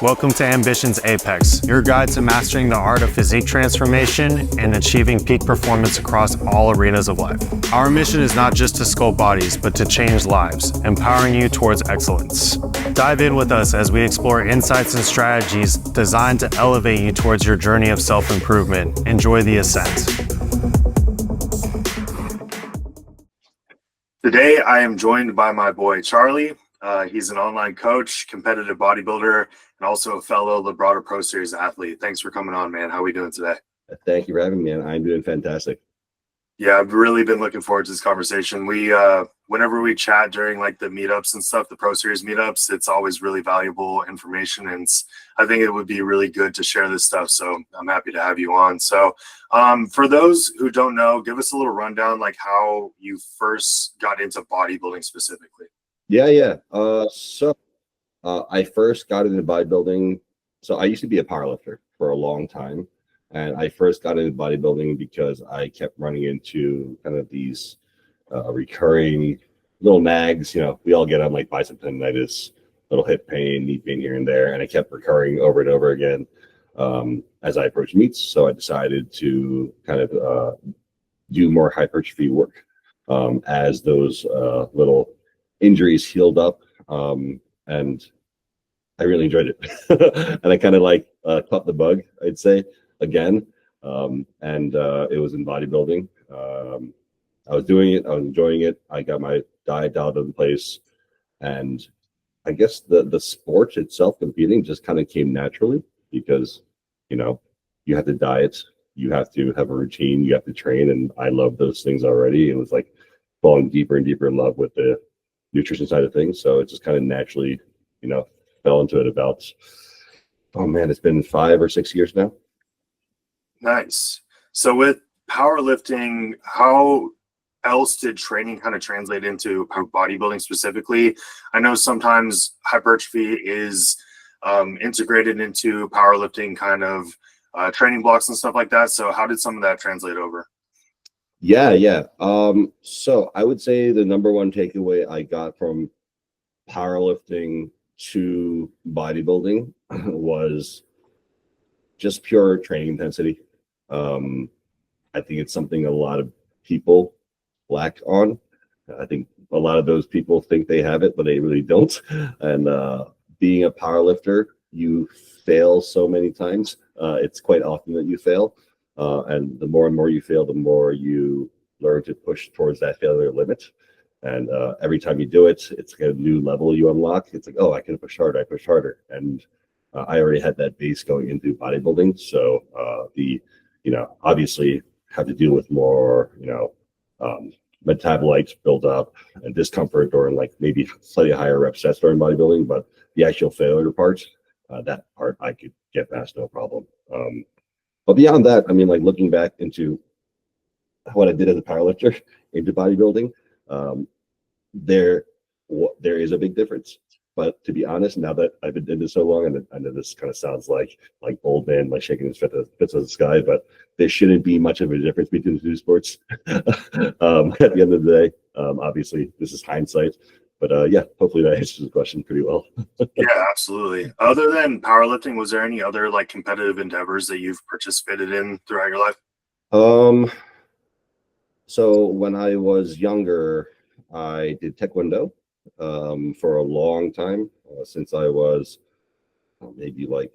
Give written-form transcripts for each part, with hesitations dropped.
Welcome to Ambition's Apex, your guide to mastering the art of physique transformation and achieving peak performance across all arenas of life. Our mission is not just to sculpt bodies, but to change lives, empowering you towards excellence. Dive in with us as we explore insights and strategies designed to elevate you towards your journey of self-improvement. Enjoy the ascent. Today, I am joined by my boy, Charly. He's an online coach, competitive bodybuilder, and also a fellow Labrada Pro Series athlete. Thanks for coming on, man. How are we doing today? Thank you for having me, man. I'm doing fantastic. Yeah, I've really been looking forward to this conversation. We, whenever we chat during like the meetups and stuff, the Pro Series meetups, it's always really valuable information. And I think it would be really good to share this stuff. So I'm happy to have you on. So for those who don't know, give us a little rundown, like how you first got into bodybuilding specifically. Yeah. I first got into bodybuilding. So I used to be a powerlifter for a long time. And I first got into bodybuilding because I kept running into kind of these recurring little nags. You know, we all get on like bicep tendonitis, little hip pain, knee pain here and there. And I kept recurring over and over again as I approached meets. So I decided to kind of do more hypertrophy work as those little injuries healed up. And I really enjoyed it. And I kind of like caught the bug, I'd say, again. It was in bodybuilding. I was doing it. I was enjoying it. I got my diet dialed in place. And I guess the sport itself, competing, just kind of came naturally because, you know, you have to diet, you have to have a routine, you have to train. And I love those things already. It was like falling deeper and deeper in love with the nutrition side of things. So it just kind of naturally, you know, fell into it about, oh man, it's been 5 or 6 years now. Nice. So with powerlifting, how else did training kind of translate into bodybuilding specifically? I know sometimes hypertrophy is integrated into powerlifting kind of training blocks and stuff like that. So how did some of that translate over? Yeah. So I would say the number one takeaway I got from powerlifting to bodybuilding was just pure training intensity. I think it's something a lot of people lack on. I think a lot of those people think they have it, but they really don't. And being a powerlifter, you fail so many times. It's quite often that you fail. And the more and more you fail, the more you learn to push towards that failure limit. And every time you do it, it's like a new level you unlock. It's like, oh, I can push harder. I push harder. And I already had that base going into bodybuilding. So obviously have to deal with more, metabolites build up and discomfort during like maybe slightly higher rep sets during bodybuilding. But the actual failure part, that part I could get past no problem. But beyond that, I mean, like looking back into what I did as a powerlifter into bodybuilding, there is a big difference. But to be honest, now that I've been doing this so long, and I know this kind of sounds like old man like shaking his fist at the sky, but there shouldn't be much of a difference between the two sports. At the end of the day, obviously this is hindsight, but hopefully that answers the question pretty well. Yeah, absolutely. Other than powerlifting, was there any other like competitive endeavors that you've participated in throughout your life? So when I was younger, I did Taekwondo for a long time, since I was maybe like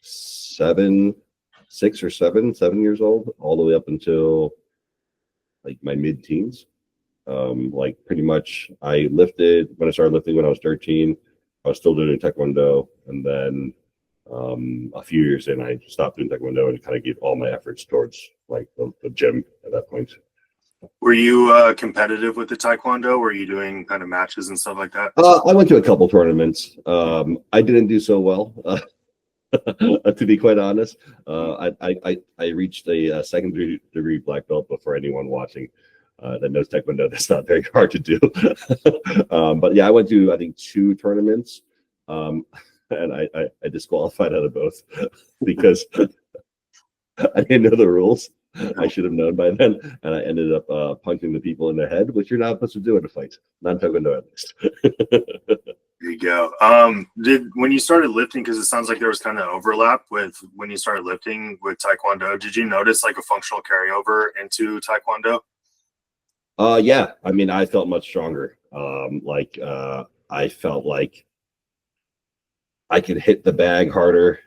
7 years old, all the way up until like my mid-teens. Like pretty much I lifted when I started lifting when I was 13. I was still doing Taekwondo, and then a few years in I stopped doing Taekwondo and kind of gave all my efforts towards like the gym at that point. Were you competitive with the Taekwondo? Were you doing kind of matches and stuff like that? I went to a couple tournaments. I didn't do so well, to be quite honest. I reached a second degree black belt, but for anyone watching that knows Taekwondo, that's not very hard to do. But yeah, I went to I think 2 tournaments, and I disqualified out of both because I didn't know the rules. I should have known by then, and I ended up punching the people in the head, which you're not supposed to do in a fight, not Taekwondo at least. There you go. When you started lifting, because it sounds like there was kind of overlap with when you started lifting with Taekwondo, did you notice like a functional carryover into Taekwondo? Yeah, I mean, I felt much stronger. I felt like I could hit the bag harder,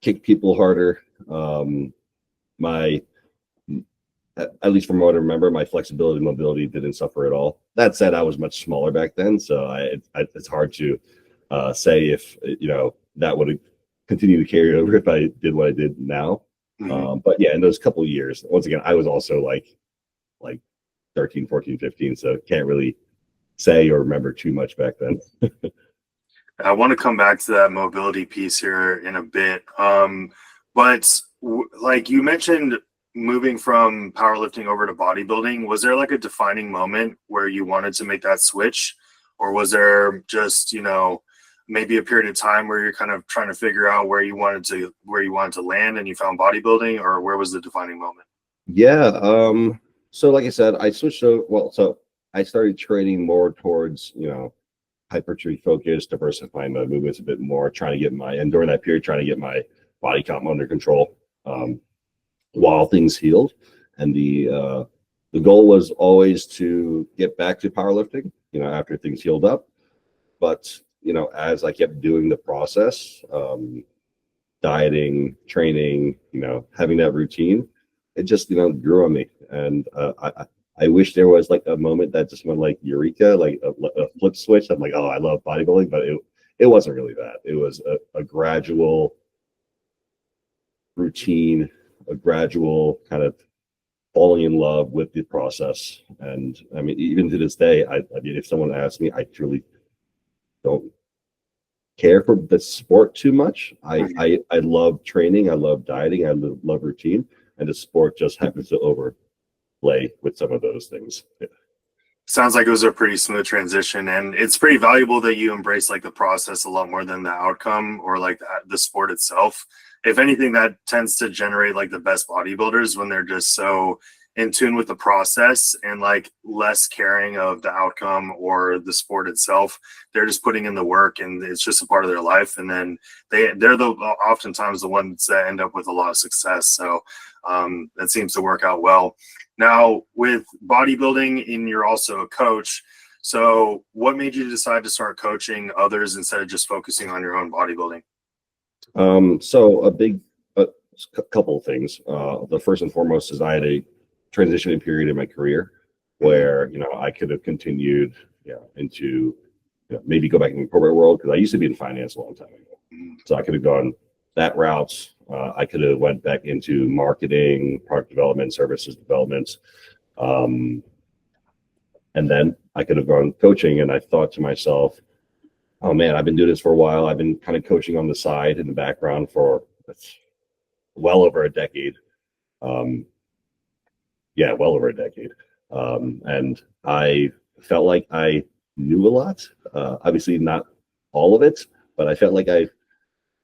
kick people harder. My at least from what I remember, my flexibility and mobility didn't suffer at all. That said, I was much smaller back then, so it's hard to say if that would have continued to carry over if I did what I did now. But yeah, in those couple of years, once again, I was also like 13, 14, 15, so can't really say or remember too much back then. I want to come back to that mobility piece here in a bit. But like you mentioned, moving from powerlifting over to bodybuilding, was there like a defining moment where you wanted to make that switch? Or was there just, maybe a period of time where you're kind of trying to figure out where you wanted to land and you found bodybuilding, or where was the defining moment? Yeah. So like I said, I switched over. Well, so I started training more towards, hypertrophy focus, diversifying my movements a bit more, and during that period, trying to get my body comp under control. While things healed, and the goal was always to get back to powerlifting, after things healed up. But as I kept doing the process, dieting, training, having that routine, it just grew on me. And I wish there was like a moment that just went like eureka, like a flip switch. I'm like, oh, I love bodybuilding, but it wasn't really that. It was a gradual routine, a gradual kind of falling in love with the process. And I mean, even to this day, I mean, if someone asks me, I truly don't care for the sport too much. I love training, I love dieting, I love routine, and the sport just happens to overlay with some of those things. Yeah. Sounds like it was a pretty smooth transition, and it's pretty valuable that you embrace like the process a lot more than the outcome or like the sport itself. If anything, that tends to generate like the best bodybuilders when they're just so in tune with the process and like less caring of the outcome or the sport itself. They're just putting in the work and it's just a part of their life. And then they're oftentimes the ones that end up with a lot of success. So that seems to work out well. Now with bodybuilding, and you're also a coach. So what made you decide to start coaching others instead of just focusing on your own bodybuilding? So a couple of things. The first and foremost is I had a transitioning period in my career where I could have continued into maybe go back in the corporate world, because I used to be in finance a long time ago. So I could have gone that route. I could have went back into marketing, product development, services development, and then I could have gone coaching. And I thought to myself, oh man, I've been doing this for a while. I've been kind of coaching on the side in the background for well over a decade. Well over a decade. And I felt like I knew a lot. Obviously not all of it, but I felt like I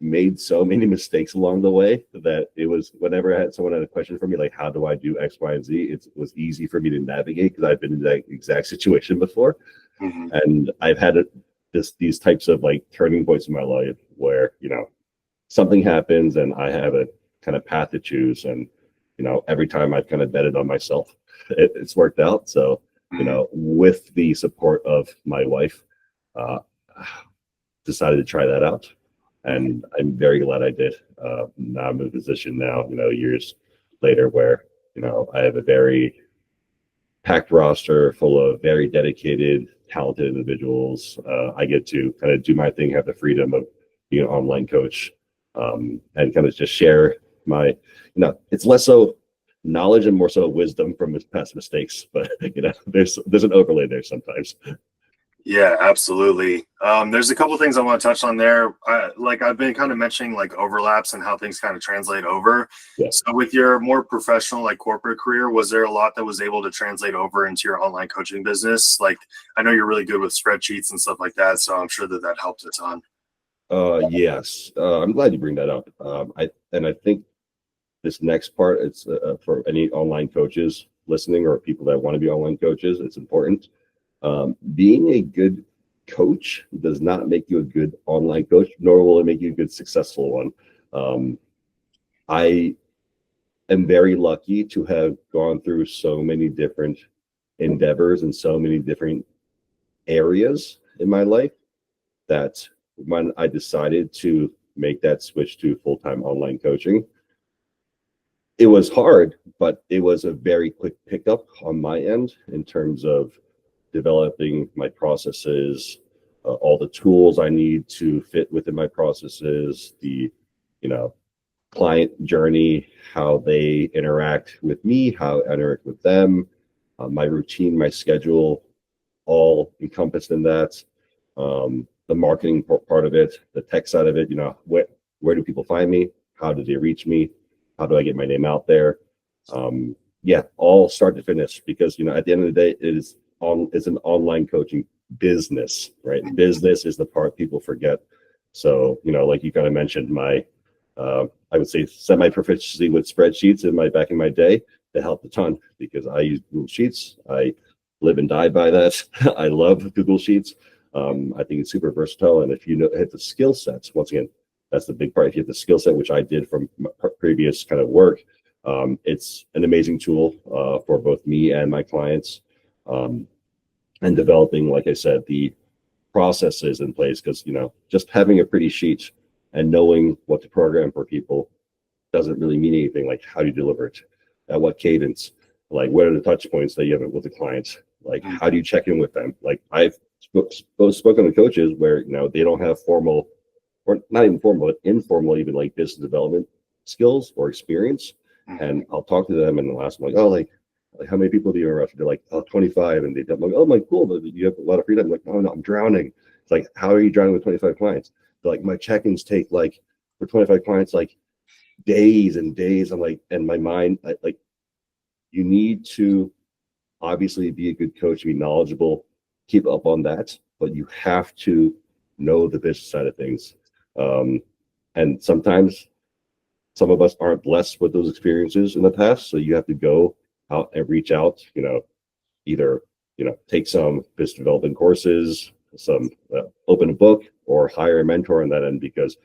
made so many mistakes along the way that it was whenever someone had a question for me, like, how do I do X, Y, and Z? It was easy for me to navigate because I've been in that exact situation before. And I've had these types of like turning points in my life where something happens and I have a kind of path to choose, and every time I've kind of betted on myself, it's worked out. So with the support of my wife, decided to try that out, and I'm very glad I did. Now I'm in a position now, years later, where I have a very packed roster full of very dedicated, talented individuals. I get to kind of do my thing, have the freedom of being an online coach, and kind of just share my, it's less so knowledge and more so wisdom from his past mistakes. But there's an overlay there sometimes. Yeah, absolutely. There's a couple things I want to touch on there. I've been kind of mentioning like overlaps and how things kind of translate over. Yeah. So with your more professional, like corporate career, was there a lot that was able to translate over into your online coaching business? Like, I know you're really good with spreadsheets and stuff like that, so I'm sure that helped a ton. Yes. I'm glad you bring that up. I think this next part, it's for any online coaches listening or people that want to be online coaches, it's important. Being a good coach does not make you a good online coach, nor will it make you a good successful one. I am very lucky to have gone through so many different endeavors and so many different areas in my life that when I decided to make that switch to full-time online coaching, it was hard, but it was a very quick pickup on my end in terms of developing my processes, all the tools I need to fit within my processes, the, client journey, how they interact with me, how I interact with them, my routine, my schedule, all encompassed in that. The marketing part of it, the tech side of it, where do people find me? How do they reach me? How do I get my name out there? All start to finish, because, at the end of the day, it's an online coaching business, right? Business is the part people forget. So, like you kind of mentioned, my I would say semi-proficiency with spreadsheets back in my day, that helped a ton, because I use Google Sheets. I live and die by that. I love Google Sheets. I think it's super versatile. And if you hit the skill sets, once again, that's the big part. If you hit the skill set, which I did from my previous kind of work, it's an amazing tool for both me and my clients. And developing, like I said, the processes in place, because, just having a pretty sheet and knowing what to program for people doesn't really mean anything. Like, how do you deliver it? At what cadence? Like, what are the touch points that you have with the clients? Like, how do you check in with them? Like, I've spoken to coaches where, they don't have formal, or not even formal, but informal, even like business development skills or experience. And I'll talk to them and they'll ask them, like, how many people do you interact with? They're like, 25. And I'm like, oh my, cool. But you have a lot of freedom. I'm like, oh no, I'm drowning. It's like, how are you drowning with 25 clients? They're like, my check-ins take, like, for 25 clients, like, days and days. I'm like, and my mind, you need to obviously be a good coach, be knowledgeable, keep up on that, but you have to know the business side of things. And sometimes some of us aren't blessed with those experiences in the past. So you have to go out and reach out, either, take some business development courses, some open a book, or hire a mentor on that end, because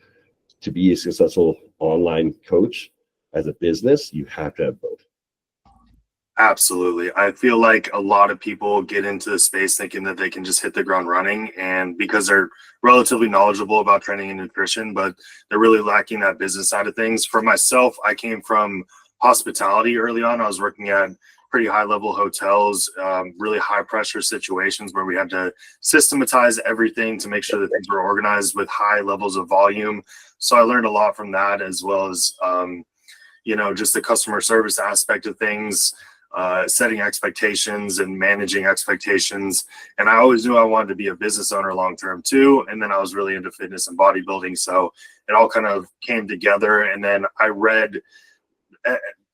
to be a successful online coach as a business, you have to have both. Absolutely. I feel like a lot of people get into the space thinking that they can just hit the ground running, and because they're relatively knowledgeable about training and nutrition, but they're really lacking that business side of things. For myself, I came from hospitality early on. I was working at pretty high level hotels, really high pressure situations where we had to systematize everything to make sure that things were organized with high levels of volume. So I learned a lot from that, as well as, just the customer service aspect of things, setting expectations and managing expectations. And I always knew I wanted to be a business owner long-term too. And then I was really into fitness and bodybuilding. So it all kind of came together. And then I read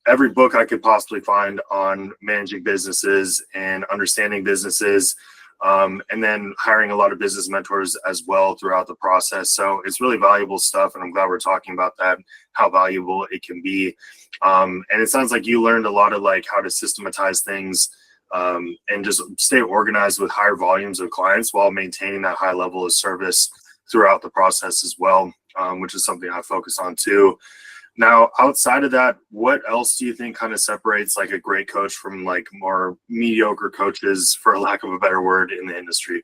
every book I could possibly find on managing businesses and understanding businesses, and then hiring a lot of business mentors as well throughout the process. So it's really valuable stuff, and I'm glad we're talking about that, how valuable it can be. And it sounds like you learned a lot of like how to systematize things, and just stay organized with higher volumes of clients while maintaining that high level of service throughout the process as well, which is something I focus on too. Now, outside of that, what else do you think kind of separates like a great coach from like more mediocre coaches, for lack of a better word, in the industry?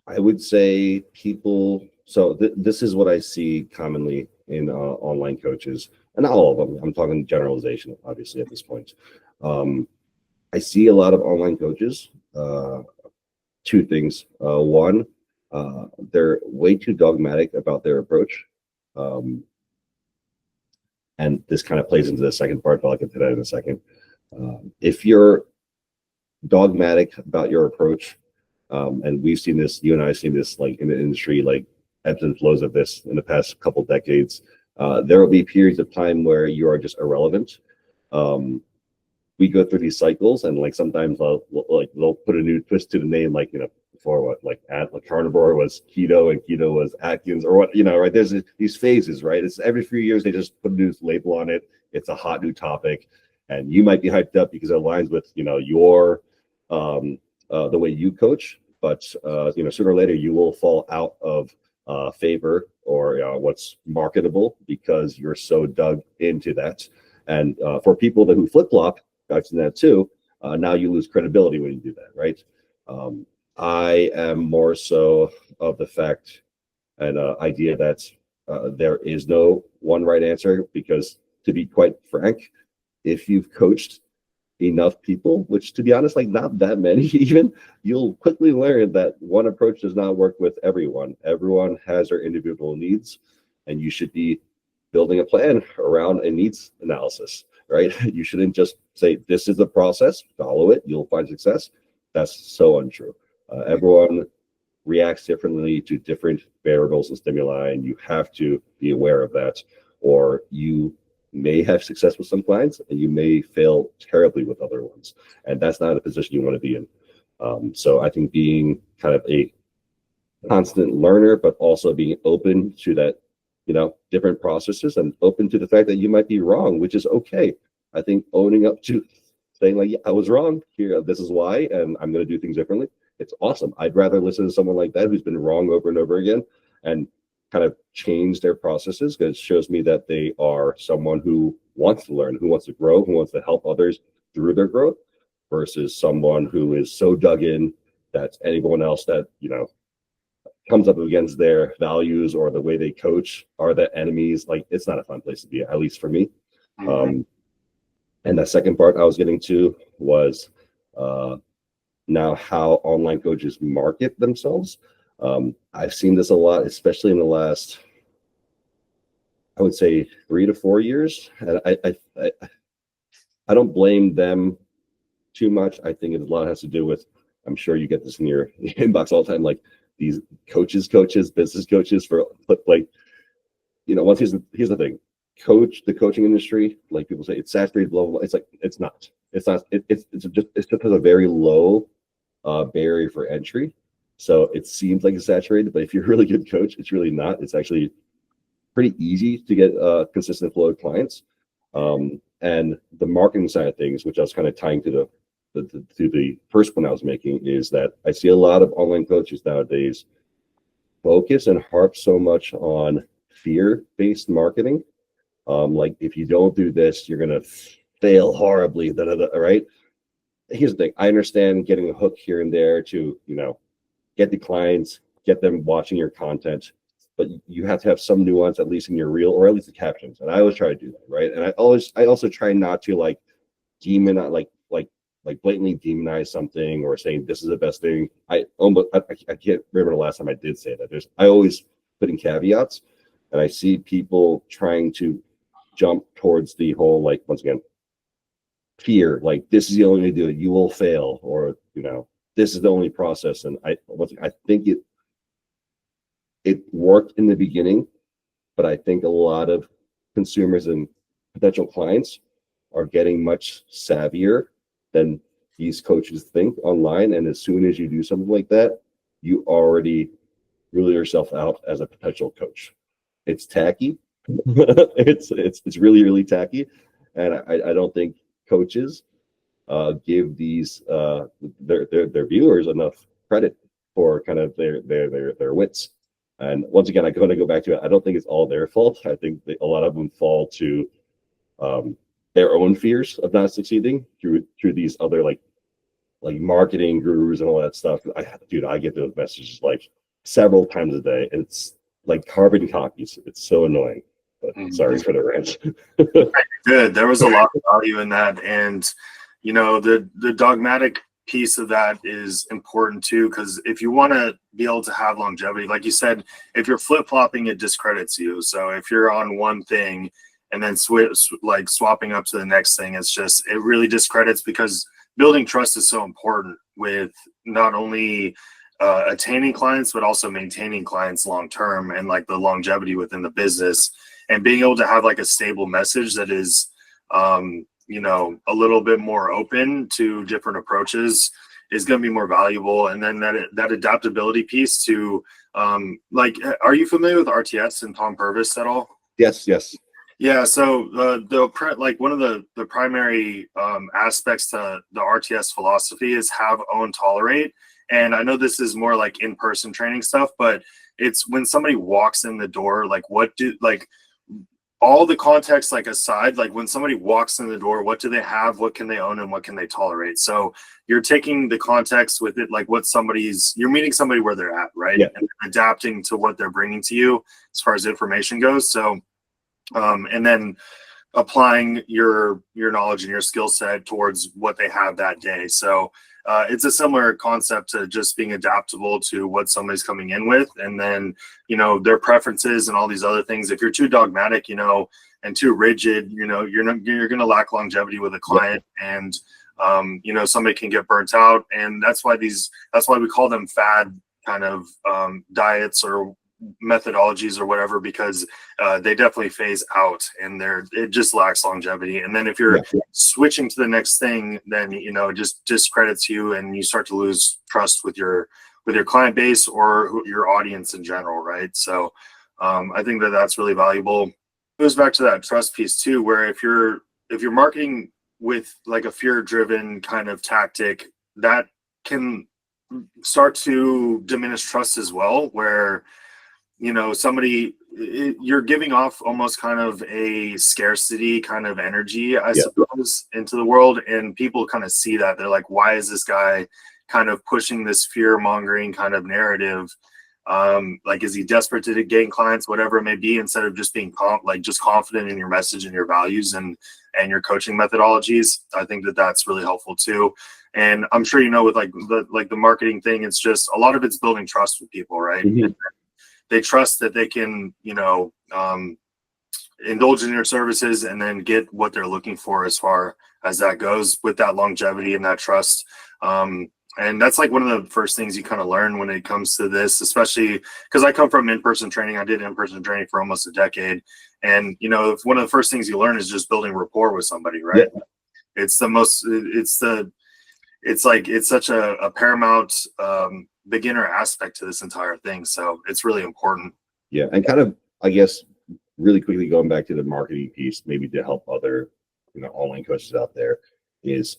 I would say people, so this is what I see commonly in online coaches, and not all of them. I'm talking generalization, obviously, at this point. I see a lot of online coaches, two things. One, they're way too dogmatic about their approach. And this kind of plays into the second part, but I'll get to that in a second. If you're dogmatic about your approach, and we've seen this, you and I have seen this like in the industry, like ebbs and flows of this in the past couple decades, there will be periods of time where you are just irrelevant. We go through these cycles, and like sometimes they'll put a new twist to the name, like, before what, like carnivore was keto and keto was Atkins, or what, right? There's these phases, right? It's every few years they just put a new label on it. It's a hot new topic, and you might be hyped up because it aligns with your the way you coach, but sooner or later you will fall out of favor or what's marketable because you're so dug into that. And for people who flip flop, I've seen that too. Now you lose credibility when you do that, right? I am more so of the fact and idea that there is no one right answer, because to be quite frank, if you've coached enough people, which to be honest, like not that many even, you'll quickly learn that one approach does not work with everyone. Everyone has their individual needs, and you should be building a plan around a needs analysis, right? You shouldn't just say, this is the process, follow it, you'll find success. That's so untrue. Everyone reacts differently to different variables and stimuli, and you have to be aware of that, or you may have success with some clients and you may fail terribly with other ones, and that's not a position you want to be in. So I think being kind of a constant learner, but also being open to that, different processes, and open to the fact that you might be wrong, which is okay. I think owning up to saying like, yeah, I was wrong here, this is why, and I'm going to do things differently, it's awesome. I'd rather listen to someone like that who's been wrong over and over again and kind of change their processes, because it shows me that they are someone who wants to learn, who wants to grow, who wants to help others through their growth, versus someone who is so dug in that anyone else that, comes up against their values or the way they coach are the enemies. Like, it's not a fun place to be, at least for me. And the second part I was getting to was now how online coaches market themselves. I've seen this a lot, especially in the last, I would say, 3 to 4 years. And I don't blame them too much. I think a lot has to do with, I'm sure you get this in your inbox all the time, like these coaches, business coaches for like, here's the thing. The coaching industry, like people say it's saturated, blah, blah, blah. It's like, it's not. It's just a very low barrier for entry. So it seems like it's saturated, but if you're a really good coach, it's really not. It's actually pretty easy to get a consistent flow of clients. And the marketing side of things, which I was kind of tying to the first one I was making, is that I see a lot of online coaches nowadays focus and harp so much on fear-based marketing. Like, if you don't do this, you're gonna fail horribly. Right? Here's the thing. I understand getting a hook here and there to, get the clients, get them watching your content, but you have to have some nuance, at least in your reel, or at least the captions. And I always try to do that, right? And I also try not to like blatantly demonize something or saying this is the best thing. I can't remember the last time I did say that. I always put in caveats, and I see people trying to jump towards the whole, like, once again, fear, like this is the only way to do it, you will fail, or this is the only process. And I think it worked in the beginning, but I think a lot of consumers and potential clients are getting much savvier than these coaches think online. And as soon as you do something like that, you already rule yourself out as a potential coach. It's tacky. it's really, really tacky. And I don't think coaches give these their viewers enough credit for kind of their wits. And once again, I'm going to go back to it. I don't think it's all their fault. I think a lot of them fall to their own fears of not succeeding through these other like marketing gurus and all that stuff. I get those messages like several times a day. It's like carbon copies. It's so annoying. But sorry for the rant. Good. There was a lot of value in that, and the dogmatic piece of that is important too, because if you want to be able to have longevity, like you said, if you're flip-flopping, it discredits you. So if you're on one thing and then swapping up to the next thing, it really discredits, because building trust is so important with not only attaining clients, but also maintaining clients long term, and like the longevity within the business, and being able to have like a stable message that is a little bit more open to different approaches is going to be more valuable. And then that adaptability piece to are you familiar with RTS and Tom Purvis at all? Yes. Yeah, so one of the primary aspects to the RTS philosophy is have, own, tolerate. And I know this is more like in-person training stuff, but it's when somebody walks in the door, like all the context like aside, like when somebody walks in the door, what do they have, what can they own, and what can they tolerate? So you're taking the context with it, like you're meeting somebody where they're at, right? Yeah. And adapting to what they're bringing to you as far as information goes. So and then applying your knowledge and your skill set towards what they have that day. So it's a similar concept to just being adaptable to what somebody's coming in with, and then their preferences and all these other things. If you're too dogmatic, and too rigid, you're going to lack longevity with a client, and somebody can get burnt out. And that's why we call them fad kind of diets or methodologies or whatever, because they definitely phase out, and it just lacks longevity. And then if you're switching to the next thing, then it just discredits you, and you start to lose trust with your client base or your audience in general, right? So I think that's really valuable. It goes back to that trust piece too, where if you're marketing with like a fear-driven kind of tactic, that can start to diminish trust as well, where you're giving off almost kind of a scarcity kind of energy, I suppose, into the world. And people kind of see that. They're like, why is this guy kind of pushing this fear mongering kind of narrative? Like, is he desperate to gain clients, whatever it may be, instead of just being just confident in your message and your values and your coaching methodologies? I think that's really helpful too. And I'm sure, with the marketing thing, it's just a lot of it's building trust with people, right? Mm-hmm. They trust that they can, indulge in your services and then get what they're looking for as far as that goes, with that longevity and that trust. And that's like one of the first things you kind of learn when it comes to this, especially because I come from in-person training. I did in-person training for almost a decade. And, one of the first things you learn is just building rapport with somebody, right? Yeah. It's such a paramount beginner aspect to this entire thing. So it's really important. Yeah. And kind of, I guess, really quickly going back to the marketing piece, maybe to help other, online coaches out there, is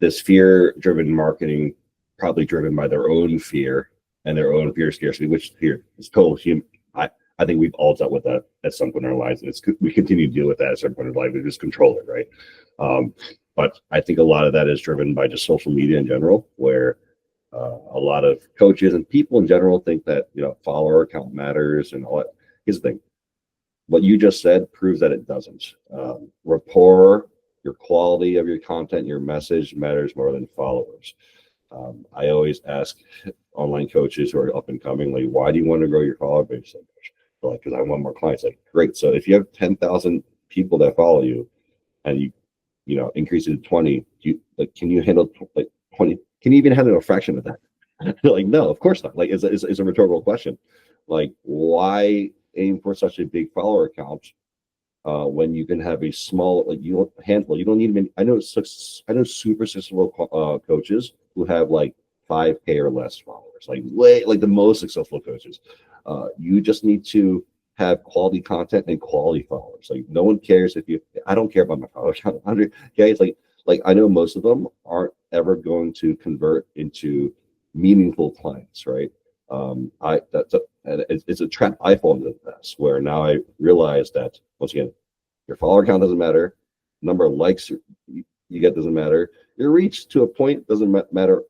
this fear-driven marketing, probably driven by their own fear and their own fear scarcity, which here is total human. I think we've all dealt with that at some point in our lives. And we continue to deal with that at some point in life. We just control it, right? But I think a lot of that is driven by just social media in general, where a lot of coaches and people in general think that, follower count matters and all that. Here's the thing. What you just said proves that it doesn't. Rapport, your quality of your content, your message matters more than followers. I always ask online coaches who are up and coming, like, why do you want to grow your follower base so much? They're like, because I want more clients. Like, great. So if you have 10,000 people that follow you, and you increase it to 20, can you handle 20? Can you even handle a fraction of that? Like, no, of course not. Like, it's a rhetorical question. Like, why aim for such a big follower count when you can have a small, handful? You don't need many. I know super successful coaches who have like 5K or less followers, like the most successful coaches. You just need to have quality content and quality followers. Like, no one cares I don't care about my followers. 100 guys, like I know most of them aren't ever going to convert into meaningful clients, right? It's a trap I fall into this, where now I realize that, once again, your follower count doesn't matter, number of likes you get doesn't matter, your reach to a point doesn't matter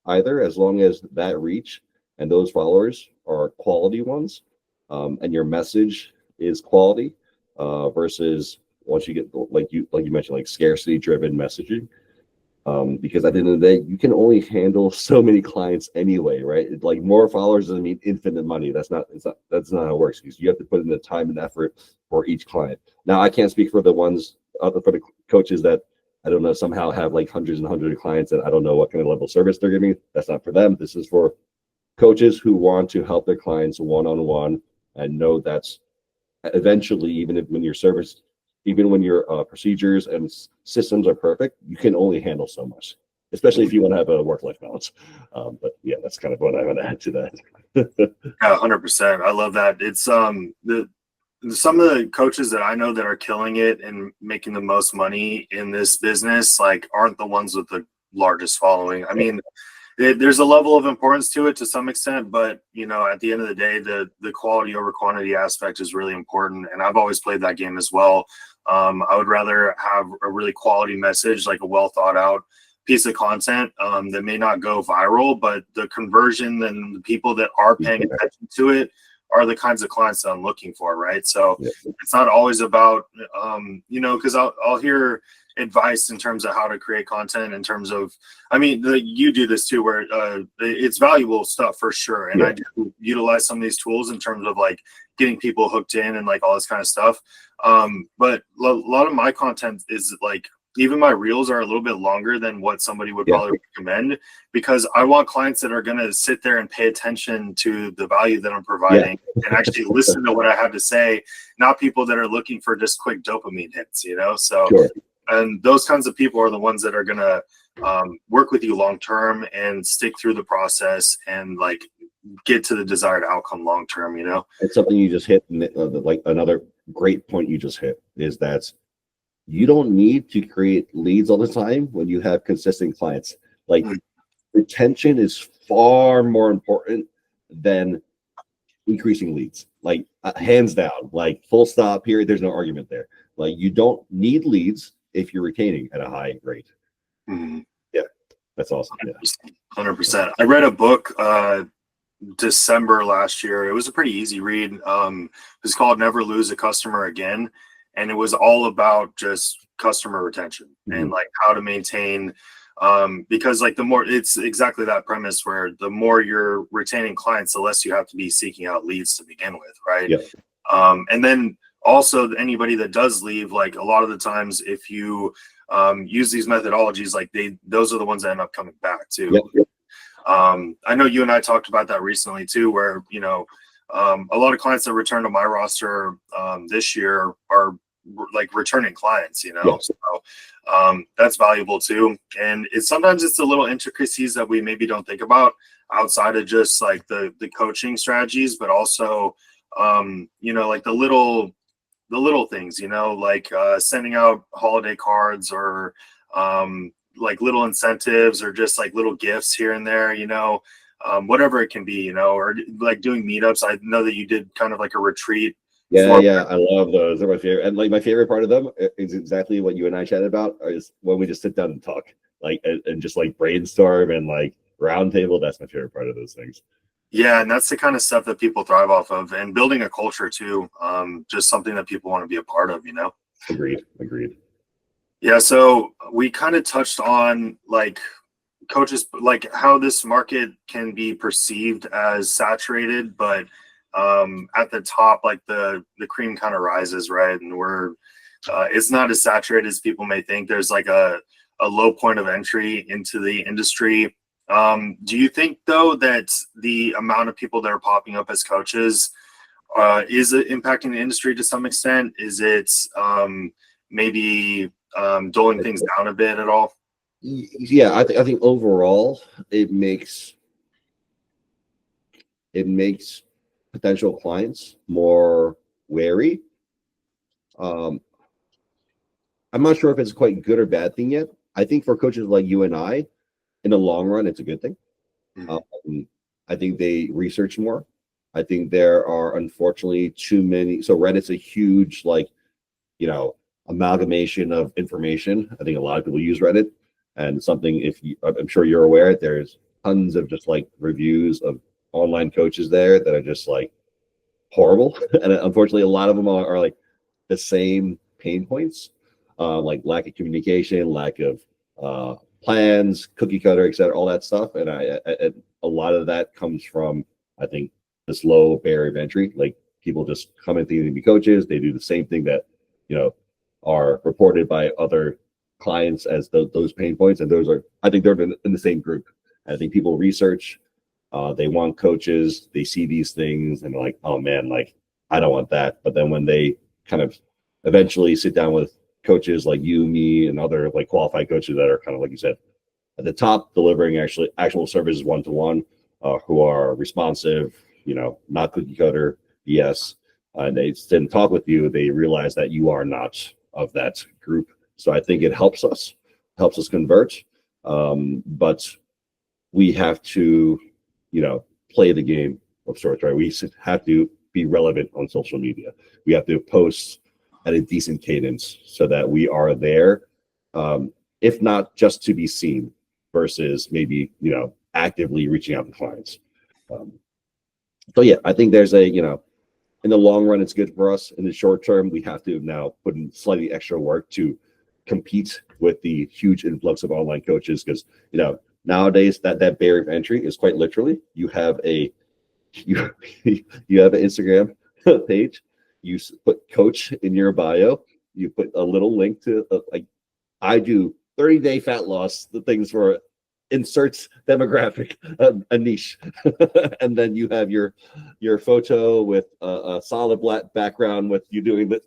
either, as long as that reach and those followers are quality ones, and your message is quality, versus once you get like you mentioned, like scarcity driven messaging. Because at the end of the day, you can only handle so many clients anyway, right? Like, more followers doesn't mean infinite money. That's not how it works. Because you have to put in the time and effort for each client. Now, I can't speak for the coaches that, I don't know, somehow have like hundreds and hundreds of clients that I don't know what kind of level of service they're giving. That's not for them. This is for coaches who want to help their clients one-on-one, and know that's eventually, even when your procedures and systems are perfect, you can only handle so much, especially if you want to have a work-life balance. But yeah, that's kind of what I want to add to that. Yeah, 100%. I love that. It's some of the coaches that I know that are killing it and making the most money in this business, like, aren't the ones with the largest following. I mean, there's a level of importance to it to some extent, but at the end of the day, the quality over quantity aspect is really important. And I've always played that game as well. I would rather have a really quality message, like a well thought out piece of content that may not go viral, but the conversion and the people that are paying attention to it are the kinds of clients that I'm looking for, right? So it's not always about, because I'll hear advice in terms of how to create content in terms of, you do this too, where it's valuable stuff for sure. And I do utilize some of these tools in terms of like getting people hooked in and like all this kind of stuff. But a lot of my content is like, even my reels are a little bit longer than what somebody would probably recommend, because I want clients that are going to sit there and pay attention to the value that I'm providing and actually listen to what I have to say, not people that are looking for just quick dopamine hits, So, and those kinds of people are the ones that are going to work with you long term and stick through the process and like get to the desired outcome long term. It's something you just hit, like another great point you just hit is that you don't need to create leads all the time when you have consistent clients. Like retention is far more important than increasing leads. Like hands down, like full stop, period. There's no argument there. Like you don't need leads if you're retaining at a high rate. Yeah, that's awesome. 100%. I read a book December last year. It was a pretty easy read. It's called Never Lose a Customer Again. And it was all about just customer retention and like how to maintain, because like the more, it's exactly that premise where the more you're retaining clients, the less you have to be seeking out leads to begin with, right? And then also anybody that does leave, like a lot of the times, if you use these methodologies, like those are the ones that end up coming back too. I know you and I talked about that recently too, where a lot of clients that return to my roster this year are like returning clients, so that's valuable too. And sometimes it's the little intricacies that we maybe don't think about outside of just like the coaching strategies, but also like the little things, like sending out holiday cards or like little incentives or just like little gifts here and there, whatever it can be, or like doing meetups. I know that you did kind of like a retreat. I love those. They're my favorite. And like my favorite part of them is exactly what you and I chatted about, is when we just sit down and talk, like and just like brainstorm and like round table. That's my favorite part of those things. Yeah, and that's the kind of stuff that people thrive off of, and building a culture too. Just something that people want to be a part of, Agreed. Yeah, so we kind of touched on like coaches, like how this market can be perceived as saturated, but at the top, like the cream kind of rises, right? And it's not as saturated as people may think. There's like a low point of entry into the industry. Do you think though that the amount of people that are popping up as coaches is it impacting the industry to some extent? Is it maybe doling things down a bit at all? Yeah, I think overall it makes potential clients more wary. I'm not sure if it's quite good or bad thing yet. I think for coaches like you and I, in the long run, it's a good thing. I think they research more. I think there are unfortunately too many. So Reddit's a huge amalgamation of information. I think a lot of people use Reddit, and something I'm sure you're aware, there's tons of just like reviews of online coaches there that are just like horrible. And unfortunately, a lot of them are like the same pain points, like lack of communication, lack of plans, cookie cutter, etc., all that stuff. And a lot of that comes from, I think, this low barrier of entry. Like people just come in thinking to be coaches. They do the same thing that, are reported by other clients as those pain points. And I think they're in the same group. I think people research, they want coaches, they see these things and they're like, oh man, like I don't want that. But then when they kind of eventually sit down with coaches like you, me, and other like qualified coaches that are kind of, like you said, at the top, delivering actual services one-to-one, who are responsive, not cookie cutter BS, and they sit and talk with you, they realize that you are not of that group. So I think it helps us convert. But we have to, play the game of sorts, right? We have to be relevant on social media. We have to post at a decent cadence so that we are there, if not just to be seen, versus maybe, actively reaching out to clients. So yeah, I think there's in the long run, it's good for us. In the short term, we have to now put in slightly extra work to compete with the huge influx of online coaches, because nowadays that barrier of entry is quite literally you have a you you have an Instagram page, you put coach in your bio, you put a little link to like I do 30-day fat loss, the things for inserts demographic, a niche, and then you have your photo with a solid black background with you doing this.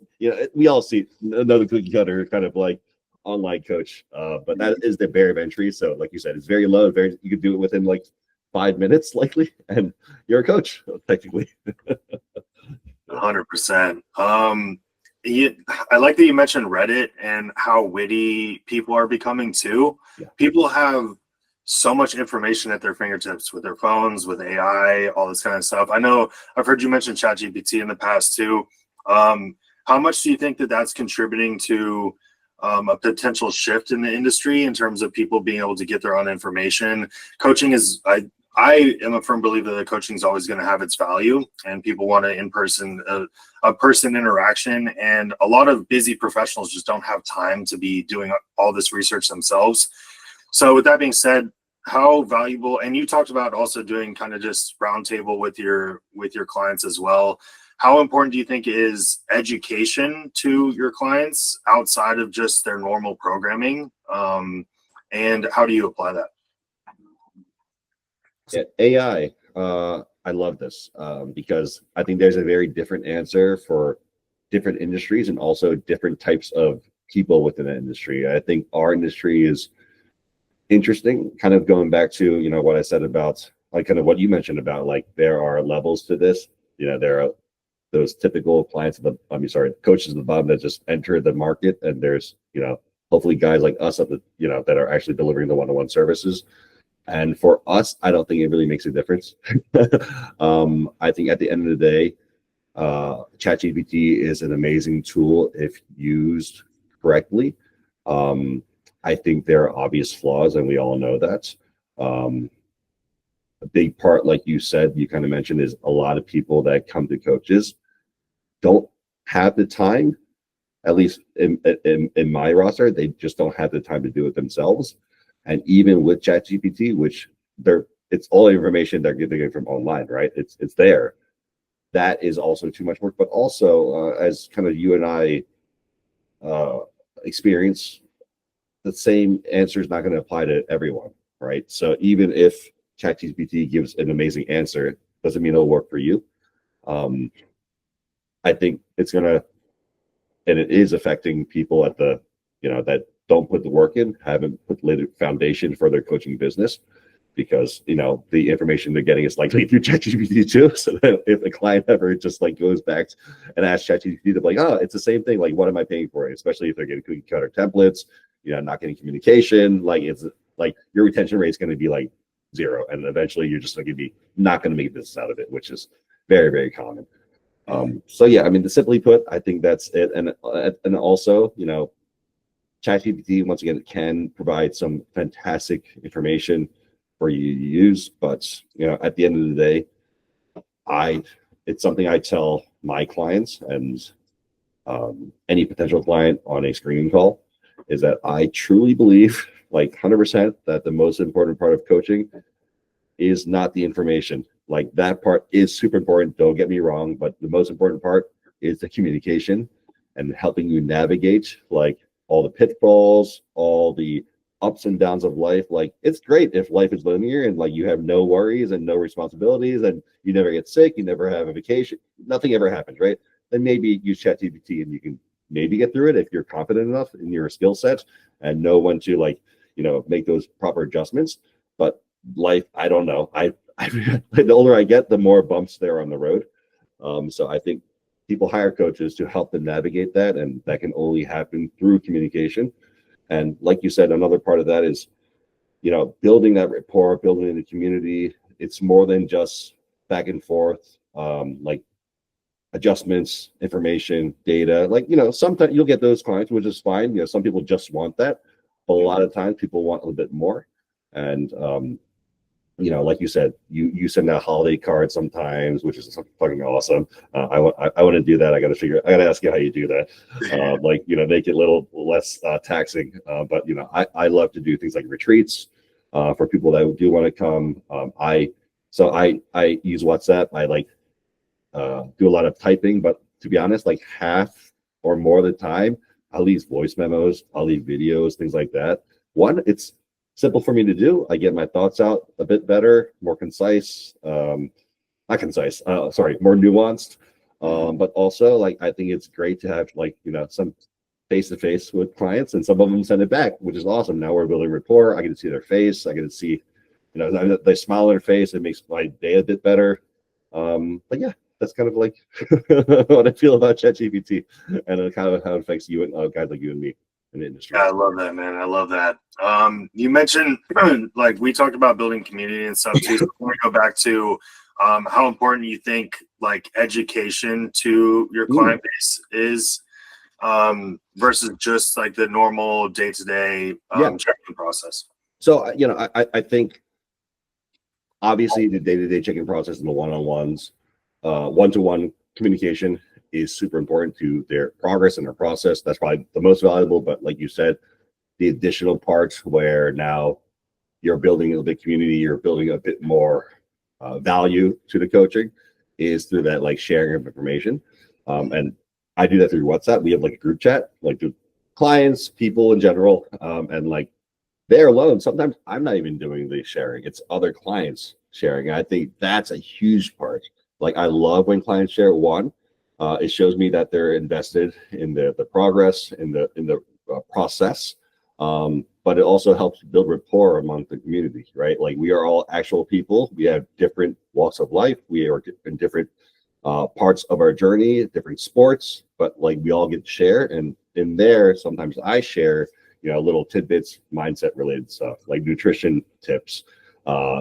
We all see another cookie cutter kind of like online coach, but that is the barrier of entry. So like you said, it's very low. You could do it within like 5 minutes likely, and you're a coach technically. 100%. I like that you mentioned Reddit and how witty people are becoming too. Yeah. People have so much information at their fingertips with their phones, with AI, all this kind of stuff. I know I've heard you mention ChatGPT in the past too. How much do you think that that's contributing to a potential shift in the industry in terms of people being able to get their own information? Coaching is, I am a firm believer that coaching is always going to have its value, and people want a person interaction. And a lot of busy professionals just don't have time to be doing all this research themselves. So with that being said, how valuable, and you talked about also doing kind of just roundtable with your clients as well. How important do you think is education to your clients outside of just their normal programming? And how do you apply that? Yeah, AI. I love this because I think there's a very different answer for different industries and also different types of people within the industry. I think our industry is interesting, kind of going back to what I said about like kind of what you mentioned about like there are levels to this. There are those typical clients coaches at the bottom that just enter the market, and there's hopefully guys like us at the that are actually delivering the one-on-one services. And for us, I don't think it really makes a difference. I think at the end of the day, ChatGPT is an amazing tool if used correctly. I think there are obvious flaws, and we all know that. A big part, like you said, you kind of mentioned, is a lot of people that come to coaches don't have the time, at least in my roster, they just don't have the time to do it themselves. And even with ChatGPT, which it's all information they're getting from online, right? It's there. That is also too much work. But also, as kind of you and I experience, the same answer is not going to apply to everyone, right? So even if ChatGPT gives an amazing answer, doesn't mean it'll work for you. I think it's gonna, and it is affecting people at the, that don't put the work in, haven't put the foundation for their coaching business, because the information they're getting is likely through ChatGPT too. So that if a client ever just like goes back and asks ChatGPT to be like, oh, it's the same thing. Like, what am I paying for? Especially if they're getting cookie cutter templates, not getting communication. Like it's like your retention rate is going to be like 0, and eventually you're just going to be not going to make business out of it, which is very, very common. So yeah, I mean, to simply put, I think that's it. And also, ChatGPT, once again, can provide some fantastic information for you to use, but at the end of the day, it's something I tell my clients and any potential client on a screening call, is that I truly believe, like 100%, that the most important part of coaching is not the information. Like, that part is super important, don't get me wrong, but the most important part is the communication and helping you navigate like all the pitfalls, all the ups and downs of life. Like, it's great if life is linear and like you have no worries and no responsibilities and you never get sick, you never have a vacation, nothing ever happens, right? Then maybe use ChatGPT and you can maybe get through it if you're confident enough in your skill set and know when to make those proper adjustments. But life, I don't know. The older I get, the more bumps there are on the road. So I think people hire coaches to help them navigate that, and that can only happen through communication. And like you said, another part of that is building that rapport, building the community. It's more than just back and forth, like adjustments, information, data. Like, sometimes you'll get those clients, which is fine. Some people just want that, but a lot of times people want a little bit more. And like you said, you send out holiday cards sometimes, which is fucking awesome. I want to do that. I got to ask you how you do that. Make it a little less taxing. But I love to do things like retreats for people that do want to come. I use WhatsApp. I do a lot of typing, but to be honest, like half or more of the time, I'll leave voice memos, I'll leave videos, things like that. One, it's simple for me to do. I get my thoughts out a bit better, more concise, not concise, more nuanced. But also, I think it's great to have some face-to-face with clients, and some of them send it back, which is awesome. Now we're building rapport. I get to see their face. I get to see, they smile on their face. It makes my day a bit better. But yeah, that's kind of like what I feel about ChatGPT and kind of how it affects you and guys like you and me in the industry. Yeah, I love that, man. I love that. You mentioned we talked about building community and stuff too. So I want to go back to how important you think education to your client base is versus just the normal day-to-day check-in process. So I think obviously the day-to-day check-in process and the one-on-ones, one-to-one communication is super important to their progress and their process. That's probably the most valuable. But like you said, the additional parts where now you're building a little bit community, you're building a bit more value to the coaching is through that sharing of information. And I do that through WhatsApp. We have a group chat, the clients, people in general, and they're alone. Sometimes I'm not even doing the sharing. It's other clients sharing. And I think that's a huge part. I love when clients share. One, it shows me that they're invested in the progress, in the process. But it also helps build rapport among the community, right? We are all actual people. We have different walks of life. We are in different parts of our journey, different sports, but we all get to share. And in there, sometimes I share, little tidbits, mindset related stuff, like nutrition tips,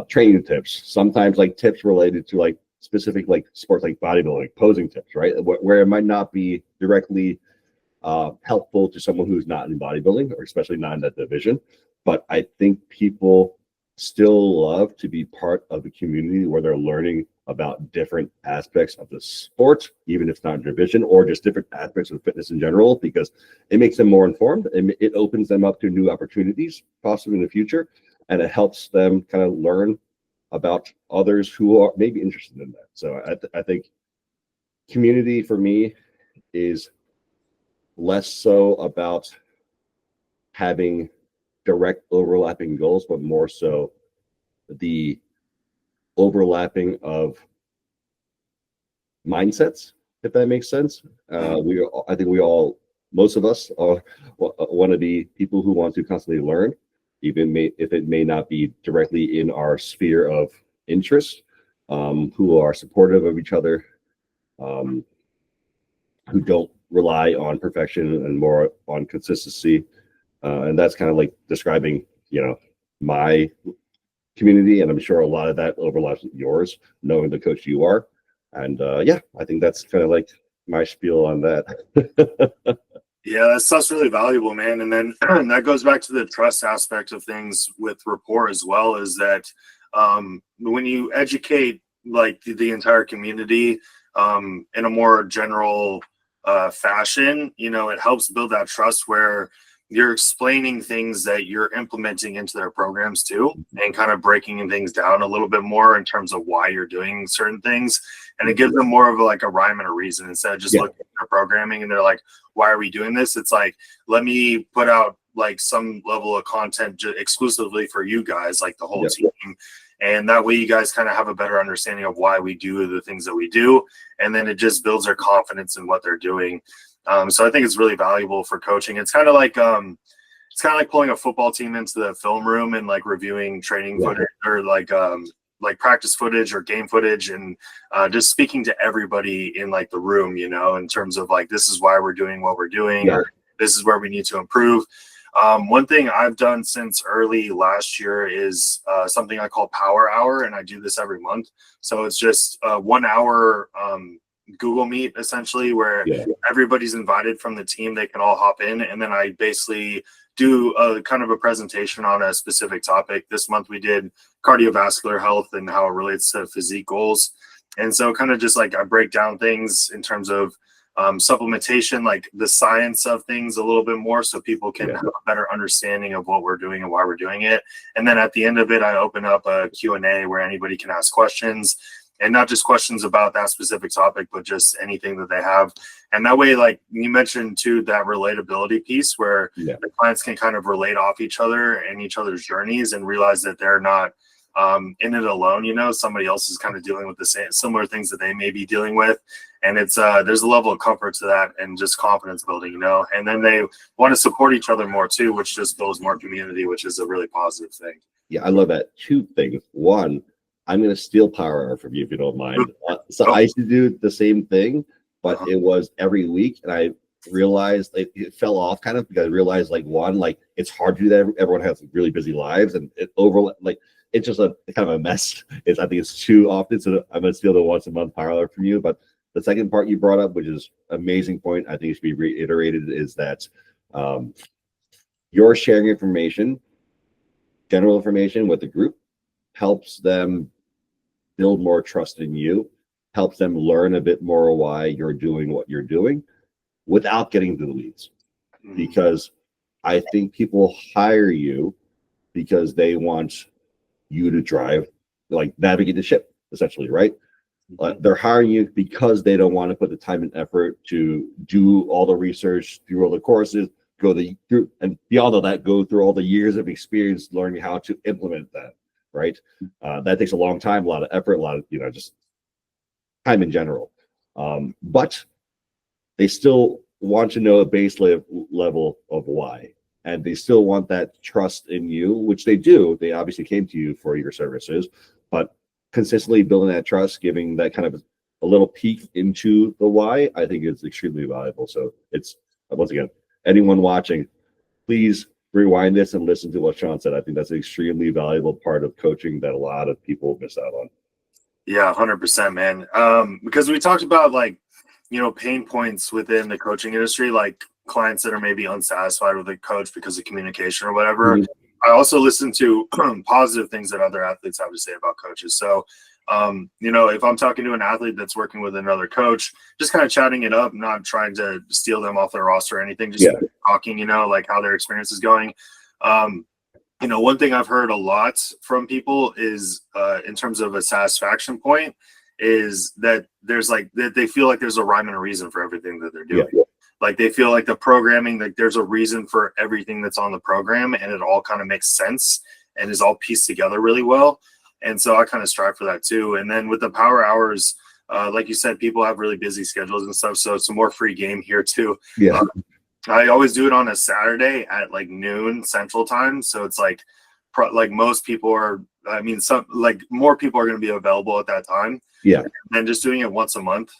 training tips, sometimes tips related to specific sports like bodybuilding, posing tips, right? Where it might not be directly helpful to someone who's not in bodybuilding, or especially not in that division. But I think people still love to be part of a community where they're learning about different aspects of the sport, even if it's not in division, or just different aspects of fitness in general, because it makes them more informed and it opens them up to new opportunities, possibly in the future, and it helps them kind of learn about others who are maybe interested in that. So I think community for me is less so about having direct overlapping goals, but more so the overlapping of mindsets, if that makes sense. I think most of us want to be people who want to constantly learn, even if it may not be directly in our sphere of interest, who are supportive of each other, who don't rely on perfection and more on consistency. And that's kind of describing, my community. And I'm sure a lot of that overlaps with yours, knowing the coach you are. And I think that's kind of my spiel on that. Yeah, that stuff's really valuable, man. And then that goes back to the trust aspect of things with rapport as well, is that when you educate the entire community in a more general fashion, it helps build that trust where you're explaining things that you're implementing into their programs too, and kind of breaking things down a little bit more in terms of why you're doing certain things. And it gives them more of a rhyme and a reason instead of just looking at their programming and they're like, why are we doing this? It's let me put out some level of content exclusively for you guys, the whole team. And that way you guys kind of have a better understanding of why we do the things that we do. And then it just builds their confidence in what they're doing. So I think it's really valuable for coaching. It's kind of like pulling a football team into the film room and reviewing training footage or practice footage or game footage, and just speaking to everybody in the room, in terms of this is why we're doing what we're doing, or this is where we need to improve. One thing I've done since early last year is something I call Power Hour, and I do this every month. So it's just 1 hour Google Meet essentially, where everybody's invited from the team. They can all hop in, and then I basically do a kind of a presentation on a specific topic. This month we did cardiovascular health and how it relates to physique goals. And so kind of just like I break down things in terms of supplementation, like the science of things a little bit more, so people can have a better understanding of what we're doing and why we're doing it. And then at the end of it, I open up a Q&A where anybody can ask questions, and not just questions about that specific topic, but just anything that they have. And that way, like you mentioned too, that relatability piece where the clients can kind of relate off each other and each other's journeys and realize that they're not in it alone. You know, somebody else is kind of dealing with the same similar things that they may be dealing with. And it's there's a level of comfort to that and just confidence building, you know, and then they want to support each other more too, which just builds more community, which is a really positive thing. Yeah, I love that. Two things. One, I'm going to steal Power Hour from you if you don't mind. I used to do the same thing, but it was every week. And I realized it fell off kind of because I realized like it's hard to do that. Everyone has really busy lives, and it it's just a kind of a mess. I think it's too often. So I'm going to steal the once a month Power Hour from you. But the second part you brought up, which is amazing point, I think it should be reiterated, is that your sharing information, general information with the group, helps them build more trust in you, helps them learn a bit more why you're doing what you're doing without getting to the weeds. Because I think people hire you because they want you to drive, like navigate the ship, essentially, right? They're hiring you because they don't want to put the time and effort to do all the research, through all the courses, and beyond all that, go through all the years of experience learning how to implement that. Right, that takes a long time, a lot of effort, a lot of just time in general. But they still want to know a base level of why, and they still want that trust in you, which they do. They obviously came to you for your services, but consistently building that trust, giving that kind of a little peek into the why, I think is extremely valuable. So it's, once again, anyone watching, please rewind this and listen to what Sean said. I think that's an extremely valuable part of coaching that a lot of people miss out on. Yeah, 100%, man. Because we talked about pain points within the coaching industry, like clients that are maybe unsatisfied with a coach because of communication or whatever. I also listen to positive things that other athletes have to say about coaches. So, if I'm talking to an athlete that's working with another coach, just kind of chatting it up, not trying to steal them off their roster or anything, just talking, like how their experience is going. One thing I've heard a lot from people is in terms of a satisfaction point is that there's that they feel like there's a rhyme and a reason for everything that they're doing. Like they feel like the programming, like there's a reason for everything that's on the program, and it all kind of makes sense and is all pieced together really well. And so I kind of strive for that too. And then with the Power Hours, like you said, people have really busy schedules and stuff. So it's a more free game here too. Yeah. I always do it on a Saturday at noon Central Time. So it's most people are, more people are going to be available at that time. Yeah. And just doing it once a month,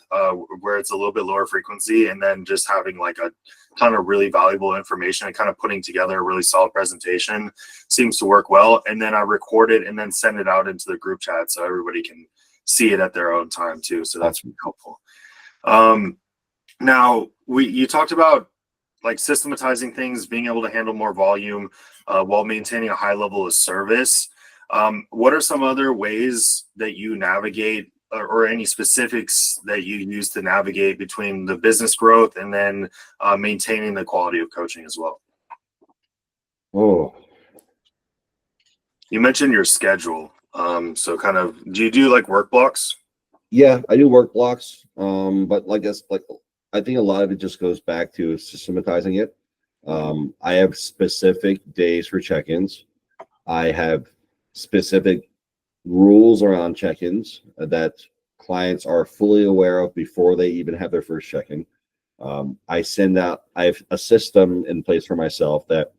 where it's a little bit lower frequency, and then just having a ton of really valuable information and kind of putting together a really solid presentation seems to work well. And then I record it and then send it out into the group chat so everybody can see it at their own time too. So that's really helpful. Now you talked about systematizing things, being able to handle more volume while maintaining a high level of service. What are some other ways that you navigate, or any specifics that you use to navigate between the business growth and then maintaining the quality of coaching as well? Oh, you mentioned your schedule. So do you do work blocks? Yeah, I do work blocks. But I think a lot of it just goes back to systematizing it. I have specific days for check-ins. I have specific rules around check-ins that clients are fully aware of before they even have their first check-in. I have a system in place for myself that,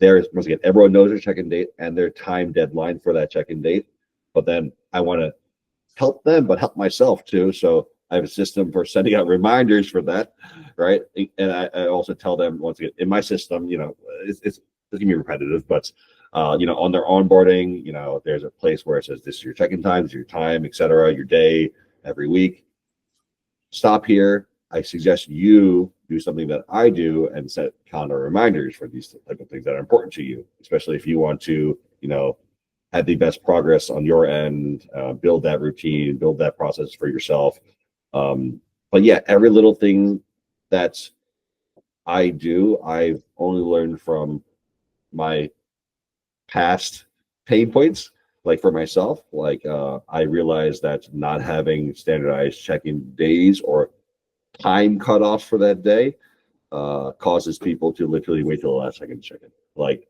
there's, once again, everyone knows their check-in date and their time deadline for that check-in date. But then I want to help them, but help myself too. So I have a system for sending out reminders for that, right? And I also tell them once again in my system, it's gonna be repetitive, but on their onboarding, there's a place where it says this is your check-in time, this is your time, etc., your day every week. Stop here. I suggest you do something that I do and set calendar reminders for these type of things that are important to you, especially if you want to, have the best progress on your end, build that routine, build that process for yourself. But yeah, every little thing that I do, I've only learned from my past pain points. Like for myself, I realized that not having standardized check-in days or time cutoffs for that day causes people to literally wait till the last second to check in.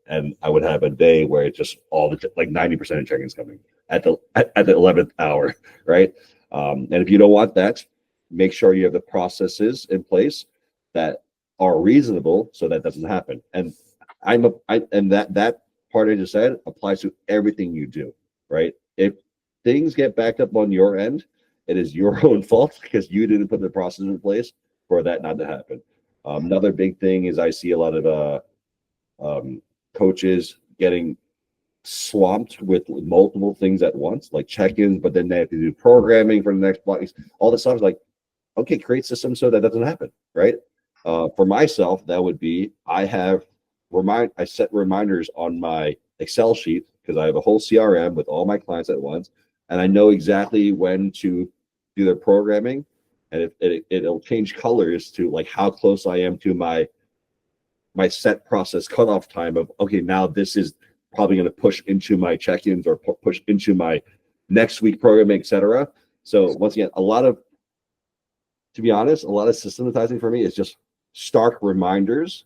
And I would have a day where it's just all the 90% of check-ins coming at the 11th hour, right? And if you don't want that, make sure you have the processes in place that are reasonable so that doesn't happen. And that part I just said applies to everything you do, right? If things get backed up on your end, it is your own fault because you didn't put the process in place for that not to happen. Another big thing is I see a lot of coaches getting swamped with multiple things at once, like check-ins, but then they have to do programming for the next block. All this stuff is like, okay, create systems so that doesn't happen, right? For myself, that would be I set reminders on my Excel sheet because I have a whole CRM with all my clients at once, and I know exactly when to do their programming, and it'll change colors to like how close I am to my set process cutoff time of, okay, now this is probably going to push into my check-ins or push into my next week programming, etc. So once again, to be honest, a lot of systematizing for me is just stark reminders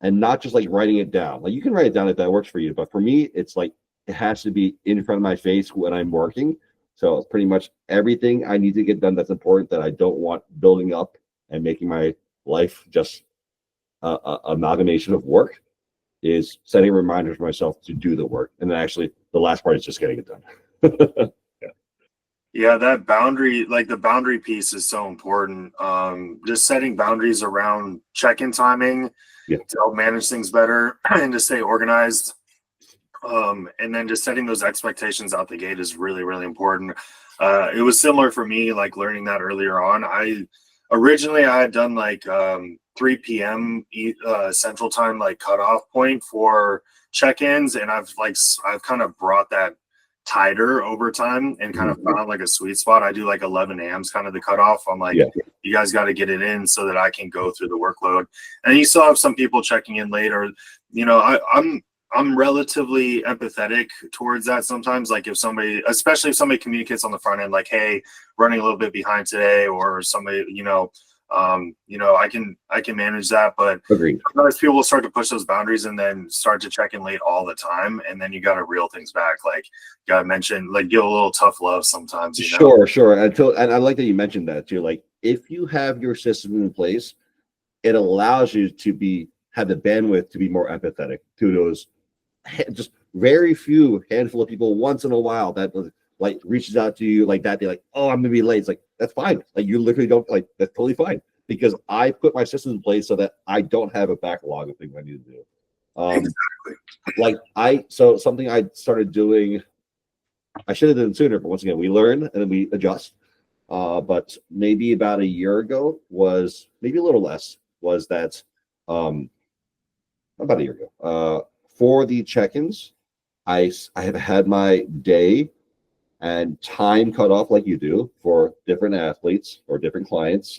and not just like writing it down. Like you can write it down if that works for you, but for me, it's like it has to be in front of my face when I'm working. So pretty much everything I need to get done that's important that I don't want building up and making my life just amalgamation of work is setting reminders for myself to do the work. And then actually the last part is just getting it done. Yeah, that boundary, like the boundary piece is so important. Just setting boundaries around check-in timing to help manage things better and to stay organized. And then just setting those expectations out the gate is really, really important. It was similar for me, like learning that earlier on. Originally I had done like 3 p.m. Central Time, like cutoff point for check-ins, and I've kind of brought that tighter over time and kind of found like a sweet spot. I do like 11 a.m. is kind of the cutoff. I'm like, you guys got to get it in so that I can go through the workload. And you still have some people checking in later. I'm relatively empathetic towards that sometimes. Like especially if somebody communicates on the front end, like, hey, running a little bit behind today, or somebody, I can manage that. But Agreed. sometimes people will start to push those boundaries and then start to check in late all the time. And then you got to reel things back. Like you got to mention, like give a little tough love sometimes. Sure. And I like that you mentioned that too. Like if you have your system in place, it allows you to have the bandwidth to be more empathetic to those just very few handful of people once in a while that like reaches out to you like that. They're like, oh, I'm gonna be late. It's like, that's fine. Like you literally don't like, that's totally fine because I put my system in place so that I don't have a backlog of things I need to do. Exactly. So something I started doing, I should have done it sooner, but once again, we learn and then we adjust. But maybe about a year ago maybe a little less was that, about a year ago, for the check-ins, I have had my day and time cut off like you do for different athletes or different clients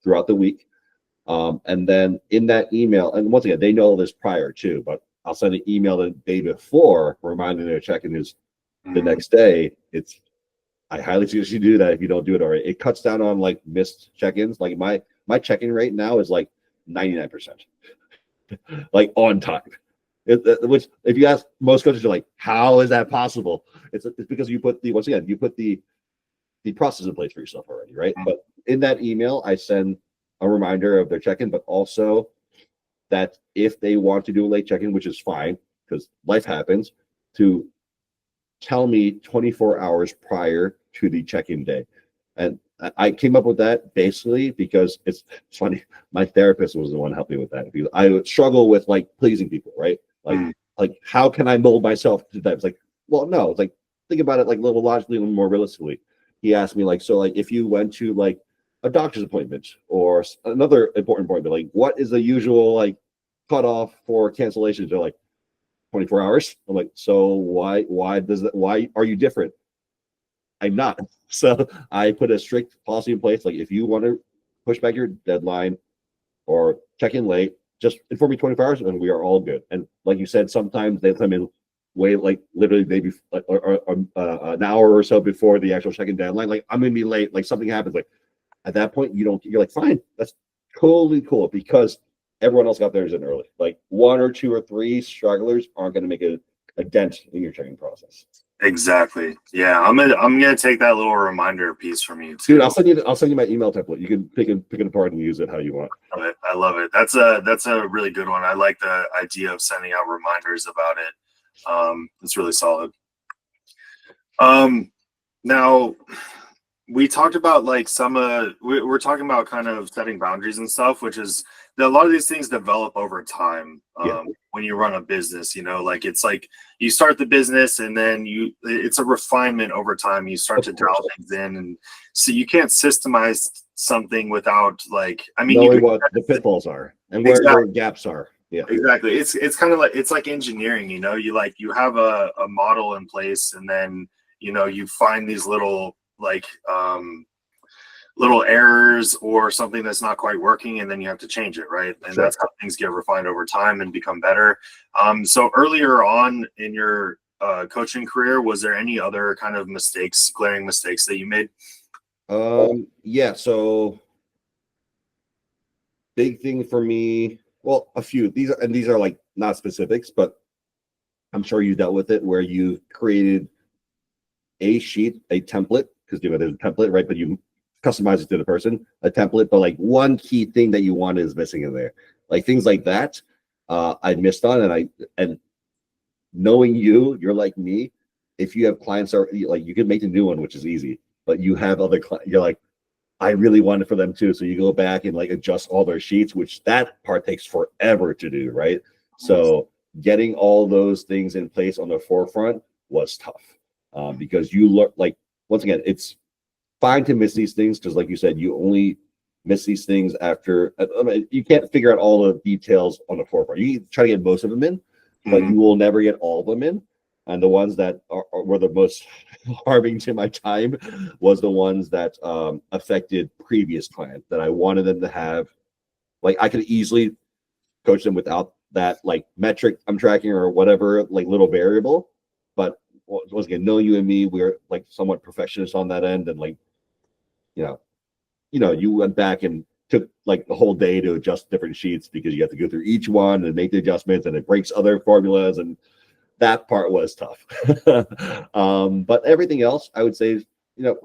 throughout the week. And then in that email, and once again, they know this prior too, but I'll send an email the day before reminding their check-in is the next day. I highly suggest you do that if you don't do it already. It cuts down on like missed check-ins. Like my check-in rate now is like 99%, like on time. Which, if you ask most coaches, are like, how is that possible? It's because you put the process in place for yourself already, right? But in that email, I send a reminder of their check-in, but also that if they want to do a late check-in, which is fine because life happens, to tell me 24 hours prior to the check-in day. And I came up with that basically because it's funny. My therapist was the one helping me with that, because I would struggle with like pleasing people, right? Like how can I mold myself to that? It's like, well, no, it's like, think about it like a little logically, a little more realistically. He asked me like, so like if you went to like a doctor's appointment or another important appointment, like what is the usual like cutoff for cancellations? They're like 24 hours. I'm like, so why are you different? I'm not. So I put a strict policy in place. Like if you want to push back your deadline or check in late, just inform me 24 hours and we are all good. And like you said, sometimes they come in way like literally maybe an hour or so before the actual check-in deadline. Like I'm gonna be late, like something happens. Like at that point, you're like, fine, that's totally cool, because everyone else got theirs in early. Like one or two or three stragglers aren't gonna make a dent in your checking process. Exactly. Yeah, I'm gonna take that little reminder piece from you too. Dude, I'll send you my email template. You can pick it apart and use it how you want. I love it. That's a really good one. I like the idea of sending out reminders about it. It's really solid. Now we talked about like we're talking about kind of setting boundaries and stuff, which is a lot of these things develop over time. When you run a business, like it's like you start the business and then it's a refinement over time. You start to dial things in, and so you can't systemize something without like, I mean, knowing what the pitfalls are and where your gaps are. Yeah, exactly. It's kind of like, it's like engineering, you have a model in place, and then you find these little like little errors or something that's not quite working, and then you have to change it, right? And that's how things get refined over time and become better. So earlier on in your coaching career, was there any other kind of glaring mistakes that you made? Yeah, so big thing for me, well, a few. These are like not specifics, but I'm sure you dealt with it, where you created a sheet, a template, because there's a template, right? But you customize it to the person, a template, but like one key thing that you want is missing in there. Like things like that, I missed on, and knowing you're like me. If you have clients are like, you can make a new one, which is easy, but you have other clients, you're like, I really want it for them too. So you go back and like adjust all their sheets, which that part takes forever to do, right? So getting all those things in place on the forefront was tough, because you look like, once again, it's fine to miss these things, because like you said, you only miss these things after, I mean, you can't figure out all the details on the forefront. You try to get most of them in, but you will never get all of them in. And the ones that were the most harming to my time was the ones that affected previous clients that I wanted them to have. Like I could easily coach them without that like metric I'm tracking or whatever, like little variable. But once again, knowing you and me, we're like somewhat perfectionists on that end, and like, you went back and took like the whole day to adjust different sheets, because you have to go through each one and make the adjustments, and it breaks other formulas, and that part was tough. But everything else, I would say,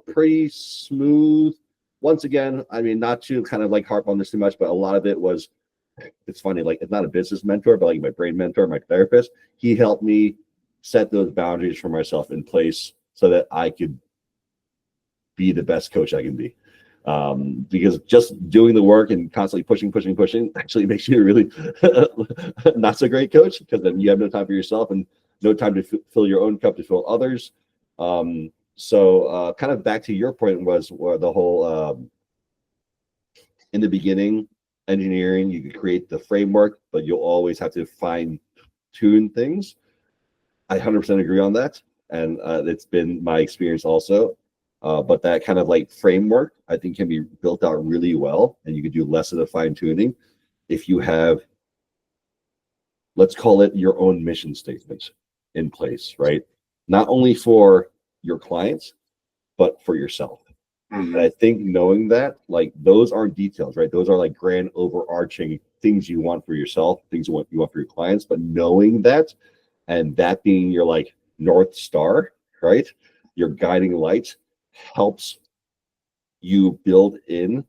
pretty smooth. Once again, I mean, not to kind of like harp on this too much, but a lot of it was, it's funny, like it's not a business mentor, but like my brain mentor, my therapist, he helped me set those boundaries for myself in place so that I could be the best coach I can be. Because just doing the work and constantly pushing actually makes you a really not so great coach, because then you have no time for yourself and no time to fill your own cup to fill others. So kind of back to your point was the whole in the beginning, engineering, you could create the framework, but you'll always have to fine tune things. I 100% agree on that. And it's been my experience also. But that kind of like framework, I think, can be built out really well, and you could do less of the fine tuning if you have, let's call it, your own mission statement in place, right? Not only for your clients, but for yourself. And I think knowing that, like, those aren't details, right? Those are like grand overarching things you want for yourself, things you want for your clients. But knowing that, and that being your like North Star, right? Your guiding light, helps you build in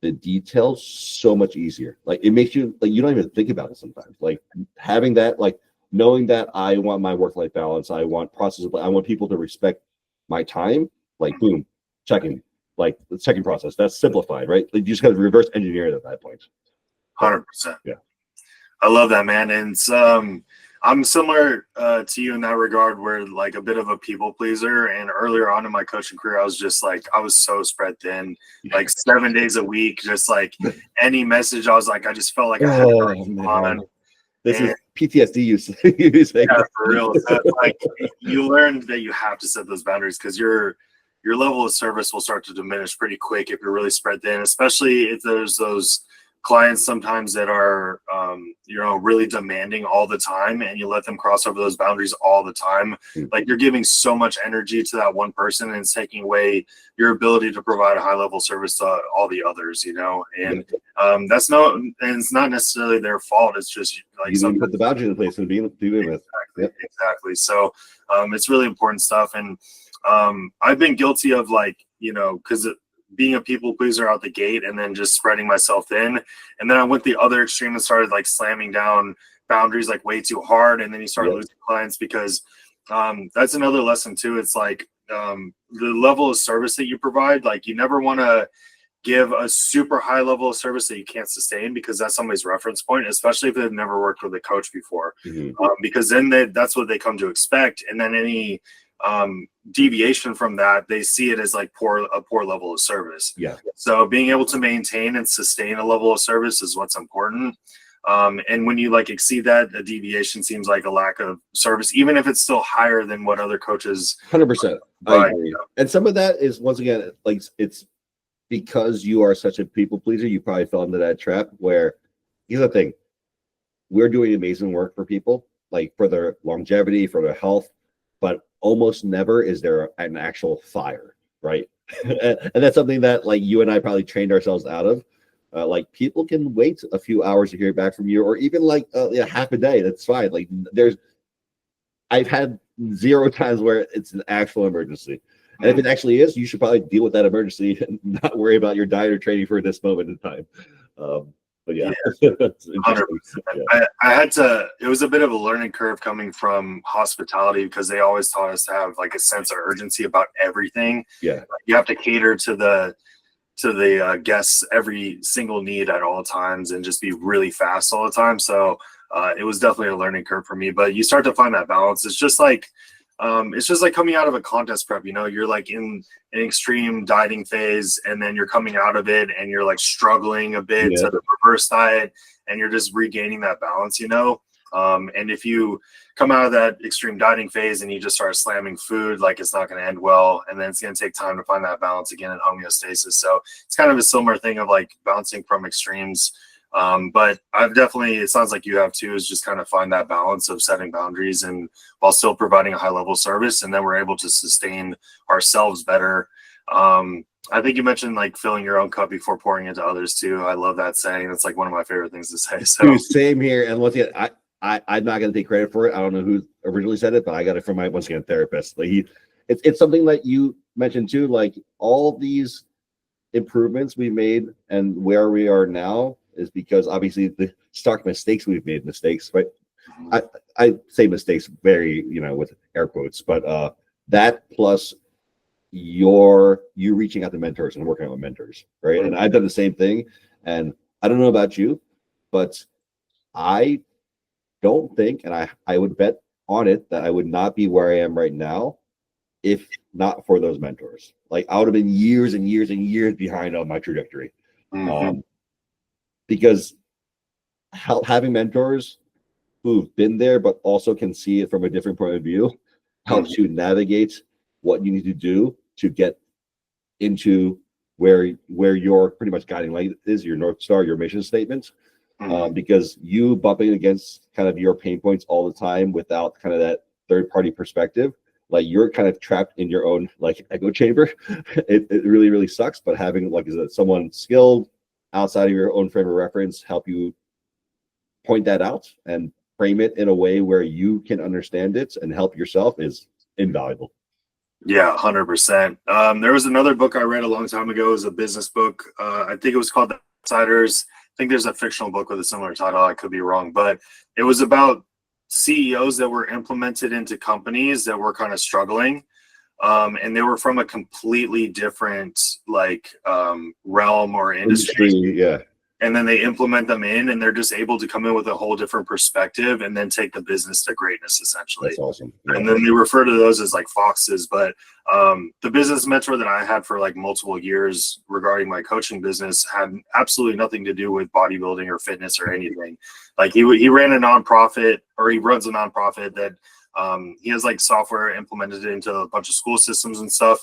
the details so much easier. Like it makes you like, you don't even think about it sometimes. Like having that, like knowing that I want my work-life balance, I want process, I want people to respect my time. Like boom, checking. like the second process. That's simplified, right? Like, you just got to reverse engineer it at that point. 100%. Yeah. I love that, man. And it's, I'm similar to you in that regard, where like a bit of a people pleaser. And earlier on in my coaching career, I was just like, I was so spread thin, like 7 days a week, just like any message. I was like, I just felt like I had to respond. This is PTSD you say. Yeah, for real. So it's like you learned that you have to set those boundaries, because your level of service will start to diminish pretty quick if you're really spread thin, especially if there's those clients sometimes that are really demanding all the time, and you let them cross over those boundaries all the time. Like, you're giving so much energy to that one person, and it's taking away your ability to provide a high level service to all the others, and it's not necessarily their fault. It's just like, you need to put the boundaries in place and be with. Exactly. So it's really important stuff. And I've been guilty of, like, because being a people pleaser out the gate, and then just spreading myself thin. And then I went the other extreme and started like slamming down boundaries like way too hard. And then you start losing clients, because that's another lesson too. It's like the level of service that you provide, like, you never want to give a super high level of service that you can't sustain, because that's somebody's reference point, especially if they've never worked with a coach before, because then that's what they come to expect. And then any deviation from that, they see it as like a poor level of service. Yeah. So being able to maintain and sustain a level of service is what's important. And when you like exceed that, a deviation seems like a lack of service, even if it's still higher than what other coaches. 100%. I agree. And some of that is, once again, like, it's because you are such a people pleaser, you probably fell into that trap where, here's the thing, we're doing amazing work for people, like for their longevity, for their health, but almost never is there an actual fire, right? And that's something that, like, you and I probably trained ourselves out of. Like, people can wait a few hours to hear back from you, or even like half a day. That's fine. Like, I've had 0 times where it's an actual emergency. And if it actually is, you should probably deal with that emergency and not worry about your diet or training for this moment in time. But yeah, I had to, it was a bit of a learning curve coming from hospitality, because they always taught us to have like a sense of urgency about everything. Yeah. You have to cater to the guests' every single need at all times, and just be really fast all the time. So it was definitely a learning curve for me, but you start to find that balance. It's just like coming out of a contest prep. You're like in an extreme dieting phase, and then you're coming out of it and you're like struggling a bit to the reverse diet, and you're just regaining that balance. And if you come out of that extreme dieting phase and you just start slamming food, like, it's not going to end well, and then it's going to take time to find that balance again in homeostasis. So it's kind of a similar thing of like bouncing from extremes. But I've definitely, it sounds like you have too, is just kind of find that balance of setting boundaries and while still providing a high level service. And then we're able to sustain ourselves better. I think you mentioned like filling your own cup before pouring into others too. I love that saying. That's like one of my favorite things to say. So dude, same here. And once again, I'm not going to take credit for it. I don't know who originally said it, but I got it from my, once again, therapist. Like, it's something that you mentioned too, like all these improvements we made and where we are now is because obviously the stark mistakes we've made, right? I say mistakes very, with air quotes, but that plus you reaching out to mentors and working out with mentors, right? And I've done the same thing. And I don't know about you, but I don't think, and I would bet on it, that I would not be where I am right now if not for those mentors. Like, I would have been years and years and years behind on my trajectory. Because having mentors who've been there but also can see it from a different point of view helps you navigate what you need to do to get into where your pretty much guiding light is, your North Star, your mission statement. Because you bumping against kind of your pain points all the time without kind of that third party perspective, like, you're kind of trapped in your own like echo chamber. It really, really sucks. But having like someone skilled outside of your own frame of reference help you point that out and frame it in a way where you can understand it and help yourself is invaluable. Yeah, 100%. There was another book I read a long time ago. It was a business book. I think it was called The Outsiders. I think there's a fictional book with a similar title. I could be wrong, but it was about CEOs that were implemented into companies that were kind of struggling. and they were from a completely different realm or industry. Yeah. And then they implement them in, and they're just able to come in with a whole different perspective and then take the business to greatness, essentially. That's awesome. Yeah. And then they refer to those as like foxes. But the business mentor that I had for like multiple years regarding my coaching business had absolutely nothing to do with bodybuilding or fitness or anything. Like he ran a nonprofit, or he runs a nonprofit that he has like software implemented into a bunch of school systems and stuff.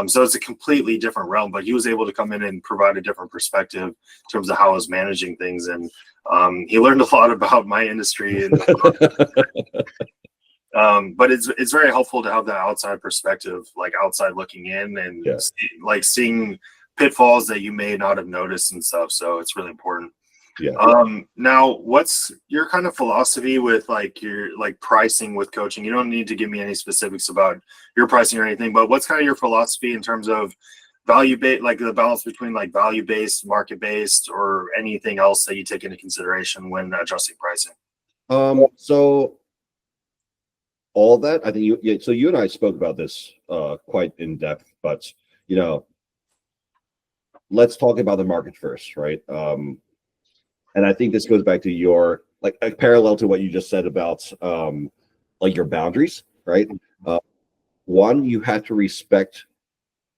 So it's a completely different realm, but he was able to come in and provide a different perspective in terms of how I was managing things. And he learned a lot about my industry. And, but it's very helpful to have that outside perspective, like outside looking in and seeing pitfalls that you may not have noticed and stuff. So it's really important. Yeah. Now, what's your kind of philosophy with like your like pricing with coaching? You don't need to give me any specifics about your pricing or anything, but what's kind of your philosophy in terms of value-based, like the balance between like value-based, market-based, or anything else that you take into consideration when adjusting pricing? So all that, I think so you and I spoke about this quite in depth, but let's talk about the market first, right? And I think this goes back to your like parallel to what you just said about like your boundaries, right? One, you have to respect,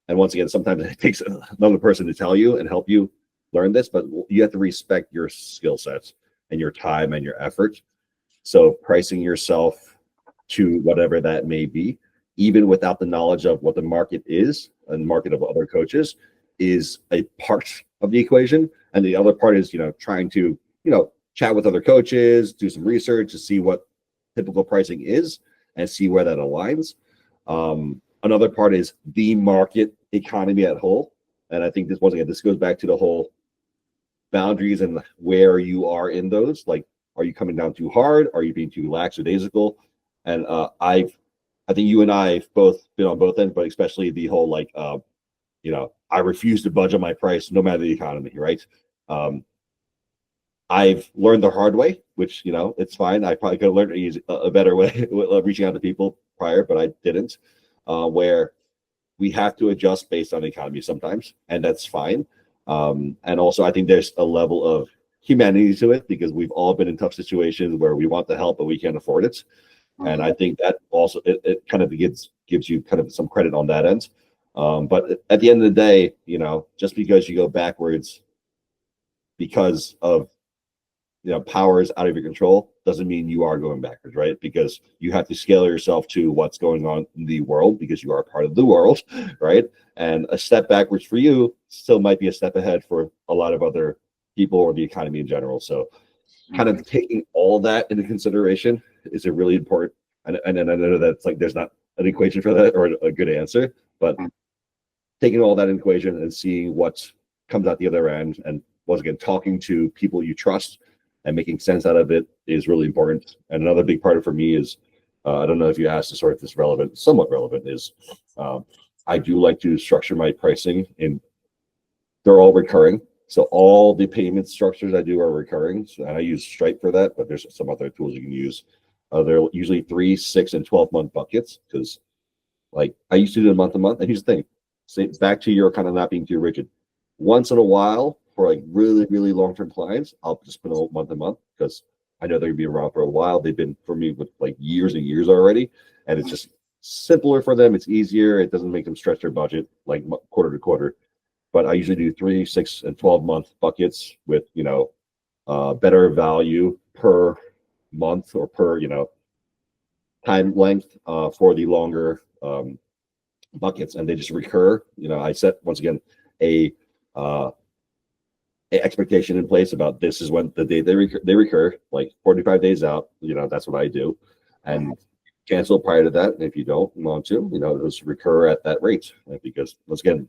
and once again, sometimes it takes another person to tell you and help you learn this, but you have to respect your skill sets and your time and your effort. So pricing yourself to whatever that may be, even without the knowledge of what the market is and the market of other coaches, is a part of the equation. And the other part is, trying to, chat with other coaches, do some research to see what typical pricing is and see where that aligns. Another part is the market economy at whole. And I think this, once again, this goes back to the whole boundaries and where you are in those. Like, are you coming down too hard? Are you being too lax or daisical? And I think you and I have both been on both ends, but especially the whole I refuse to budge on my price no matter the economy, right? I've learned the hard way, which, it's fine. I probably could have learned a better way with reaching out to people prior, but I didn't, where we have to adjust based on the economy sometimes, and that's fine. And also, I think there's a level of humanity to it because we've all been in tough situations where we want the help, but we can't afford it. And I think that also, it kind of gives you kind of some credit on that end. But at the end of the day, just because you go backwards because of powers out of your control doesn't mean you are going backwards, right? Because you have to scale yourself to what's going on in the world because you are part of the world, right? And a step backwards for you still might be a step ahead for a lot of other people or the economy in general. So kind of taking all that into consideration is a really important, and I know that's like there's not an equation for that or a good answer, but taking all that in equation and seeing what comes out the other end, and once again, talking to people you trust and making sense out of it is really important. And another big part of for me is, I don't know if you asked this or if it's relevant, somewhat relevant, is I do like to structure my pricing in, they're all recurring. So all the payment structures I do are recurring. So I use Stripe for that, but there's some other tools you can use. They're usually 3, 6, and 12-month buckets because like I used to do a month to month. And here's the thing, back to your kind of not being too rigid. Once in a while, for like really, really long-term clients, I'll just put a month to month because I know they're gonna be around for a while. They've been for me with like years and years already, and it's just simpler for them. It's easier. It doesn't make them stretch their budget like quarter to quarter. But I usually do 3, 6, and 12-month buckets with better value per month or per time length for the longer buckets, and they just recur. I set once again a expectation in place about this is when the day they recur, like 45 days out. That's what I do, and cancel prior to that. And if you don't want to, just recur at that rate, because once again,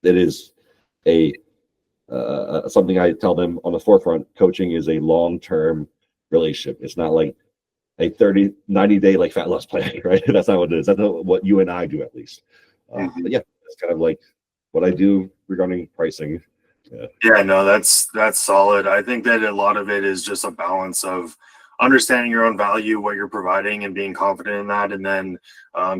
it is a something I tell them on the forefront. Coaching is a long-term relationship. It's not like a 90-day like fat loss plan, right? That's not what it is. That's not what you and I do, at least. But yeah, that's kind of like what I do regarding pricing. Yeah, no, that's solid. I think that a lot of it is just a balance of understanding your own value, what you're providing, and being confident in that. And then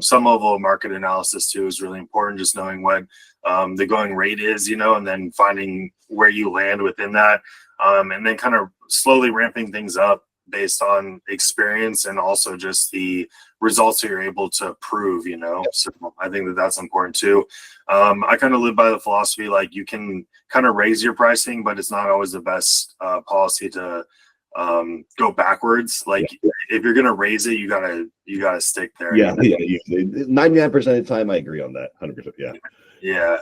some level of market analysis too is really important. Just knowing what the going rate is, and then finding where you land within that, and then kind of slowly ramping things up based on experience and also just the results that you're able to prove. So I think that that's important too. I kind of live by the philosophy, like, you can kind of raise your pricing, but it's not always the best policy to go backwards. Like, if you're gonna raise it, you gotta stick there. 99% of the time I agree on that. 100%. Yeah.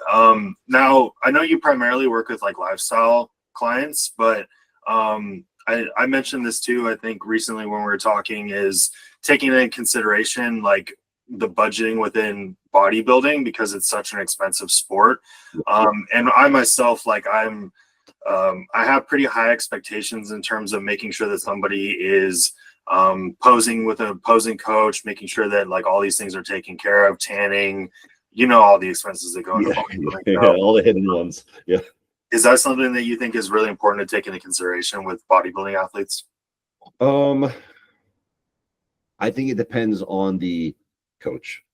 Now I know you primarily work with like lifestyle clients, but I mentioned this too, I think recently when we were talking, is taking into consideration like the budgeting within bodybuilding, because it's such an expensive sport. And I myself, like, I have pretty high expectations in terms of making sure that somebody is posing with a posing coach, making sure that like all these things are taken care of, tanning, all the expenses that go into bodybuilding. All the hidden ones. Yeah. Is that something that you think is really important to take into consideration with bodybuilding athletes? I think it depends on the coach.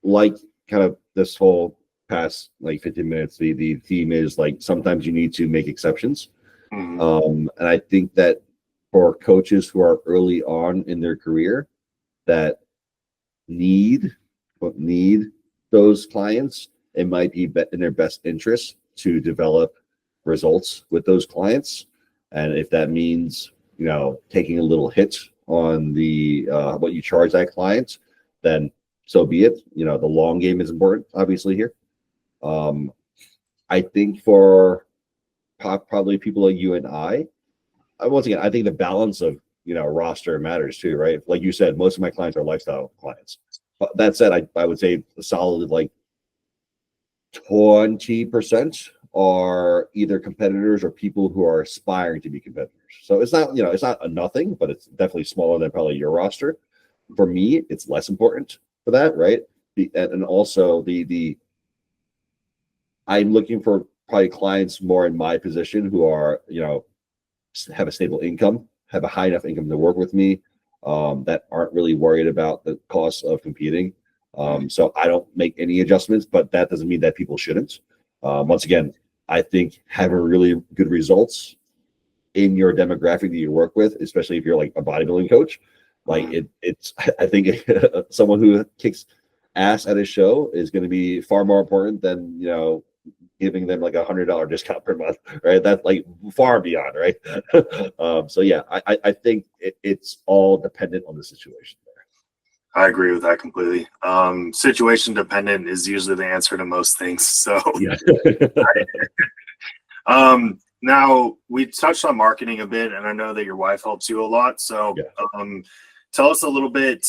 Like kind of this whole past like 15 minutes, the theme is like sometimes you need to make exceptions. And I think that for coaches who are early on in their career that need those clients, it might be in their best interest to develop results with those clients. And if that means, taking a little hit on the what you charge that client, then so be it. The long game is important, obviously, here. I think for probably people like you and once again, I think the balance of, roster matters too, right? Like you said, most of my clients are lifestyle clients. But that said, I would say a solid like 20% are either competitors or people who are aspiring to be competitors. So it's not, it's not a nothing, but it's definitely smaller than probably your roster. For me, it's less important for that, right? And also I'm looking for probably clients more in my position who are, have a stable income, have a high enough income to work with me, that aren't really worried about the cost of competing. So I don't make any adjustments, but that doesn't mean that people shouldn't. Once again, I think having really good results in your demographic that you work with, especially if you're like a bodybuilding coach, like I think someone who kicks ass at a show is going to be far more important than, giving them like $100 discount per month, right? That's like far beyond, right? So yeah, I think it's all dependent on the situation there. I agree with that completely. Situation dependent is usually the answer to most things. So yeah. Now we touched on marketing a bit, and I know that your wife helps you a lot. So tell us a little bit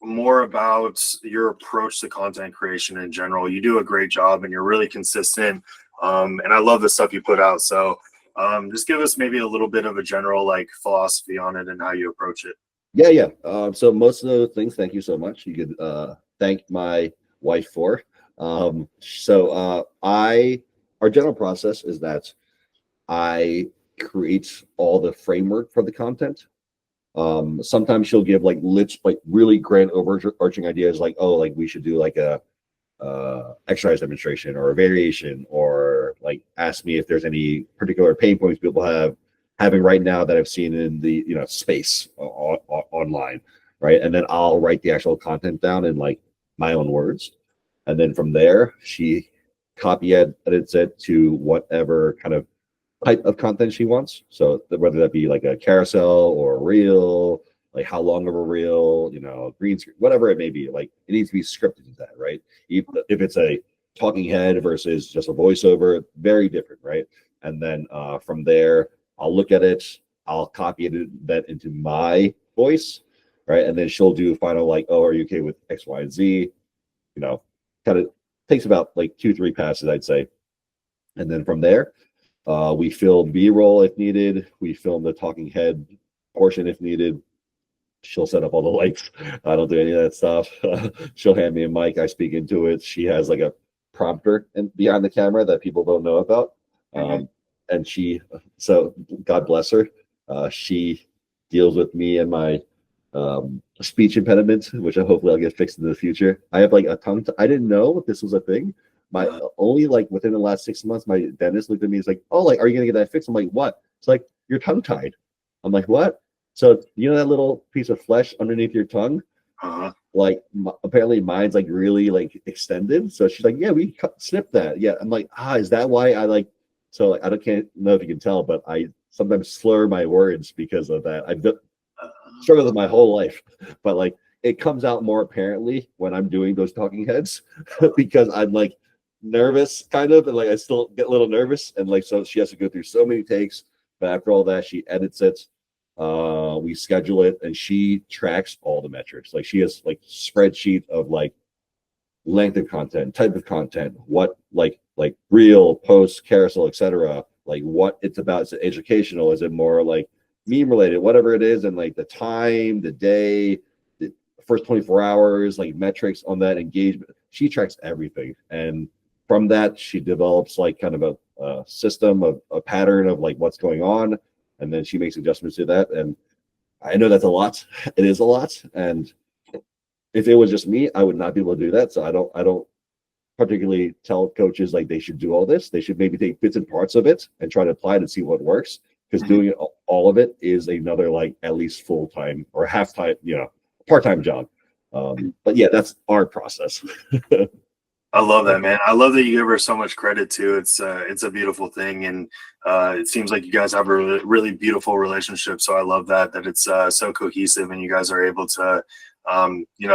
more about your approach to content creation in general. You do a great job and you're really consistent. And I love the stuff you put out. So just give us maybe a little bit of a general like philosophy on it and how you approach it. Yeah. So most of the things, thank you so much. You could thank my wife for. Our general process is that I create all the framework for the content. Sometimes she'll give like really grand overarching ideas, like, oh, like we should do like a exercise demonstration or a variation, or like ask me if there's any particular pain points people having right now that I've seen in the space online, right? And then I'll write the actual content down in like my own words, and then from there she copy edits it to whatever kind of type of content she wants. So whether that be like a carousel or a reel, like how long of a reel, green screen, whatever it may be, like it needs to be scripted to that, right? If it's a talking head versus just a voiceover, very different, right? And then from there, I'll look at it, I'll copy that into my voice, right? And then she'll do final like, oh, are you okay with X, Y, and Z? Kind of takes about like 2-3 passes, I'd say. And then from there, we film B-roll if needed. We film the talking head portion if needed. She'll set up all the lights. I don't do any of that stuff. She'll hand me a mic. I speak into it. She has like a prompter behind the camera that people don't know about. And so God bless her. She deals with me and my speech impediment, which hopefully I'll get fixed in the future. I have like a tongue. I didn't know this was a thing. My only like within the last 6 months, my dentist looked at me. He's like, "Oh, like, are you gonna get that fixed?" I'm like, "What?" It's like, "You're tongue tied." I'm like, "What?" So you know that little piece of flesh underneath your tongue? Uh-huh. Like apparently mine's like really like extended. So she's like, "Yeah, we snip that." Yeah, I'm like, is that why I like? So like, can't know if you can tell, but I sometimes slur my words because of that. I've struggled with my whole life, but like it comes out more apparently when I'm doing those talking heads because I'm like nervous kind of, and like I still get a little nervous, and like so she has to go through so many takes, but after all that she edits it, we schedule it, and she tracks all the metrics. Like she has like spreadsheet of like length of content, type of content, what like reel, post, carousel, etc. Like what it's about. Is it educational? Is it more like meme related? Whatever it is, and like the time, the day, the first 24 hours, like metrics on that engagement. She tracks everything, and from that she develops like kind of a system of a pattern of like what's going on, and then she makes adjustments to that. And I know that's a lot. It is a lot, and if it was just me, I would not be able to do that. So I don't particularly tell coaches like they should do all this. They should maybe take bits and parts of it and try to apply it and see what works. Because doing it, all of it is another like at least full time or half time, part time job. But yeah, that's our process. I love that, man. I love that you give her so much credit too. It's a beautiful thing, and it seems like you guys have a really, really beautiful relationship. So I love that it's so cohesive, and you guys are able to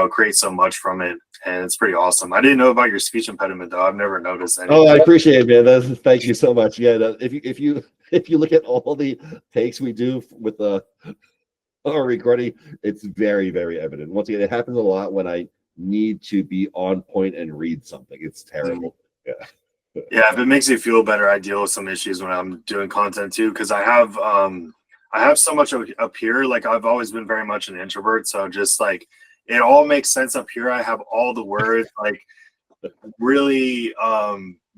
create so much from it, and it's pretty awesome. I didn't know about your speech impediment though. I've never noticed anything. Oh, I appreciate it, man. Thank you so much. Yeah, if you look at all the takes we do with our recording, it's very, very evident. Once again, it happens a lot when I need to be on point and read something. It's terrible. Yeah. Yeah, if it makes you feel better, I deal with some issues when I'm doing content too, because I have so much up here. Like I've always been very much an introvert, so just like it all makes sense up here. I have all the words, like really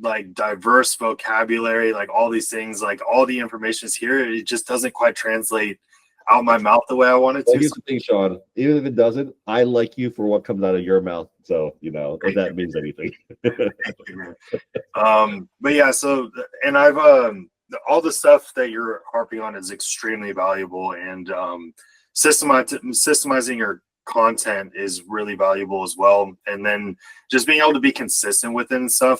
like diverse vocabulary, like all these things, like all the information is here. It just doesn't quite translate out my mouth the way I want it to. Here's the thing, Sean. Even if it doesn't, I like you for what comes out of your mouth. So if that means anything. But yeah, so and I've all the stuff that you're harping on is extremely valuable, and systemizing your content is really valuable as well. And then just being able to be consistent with it and stuff.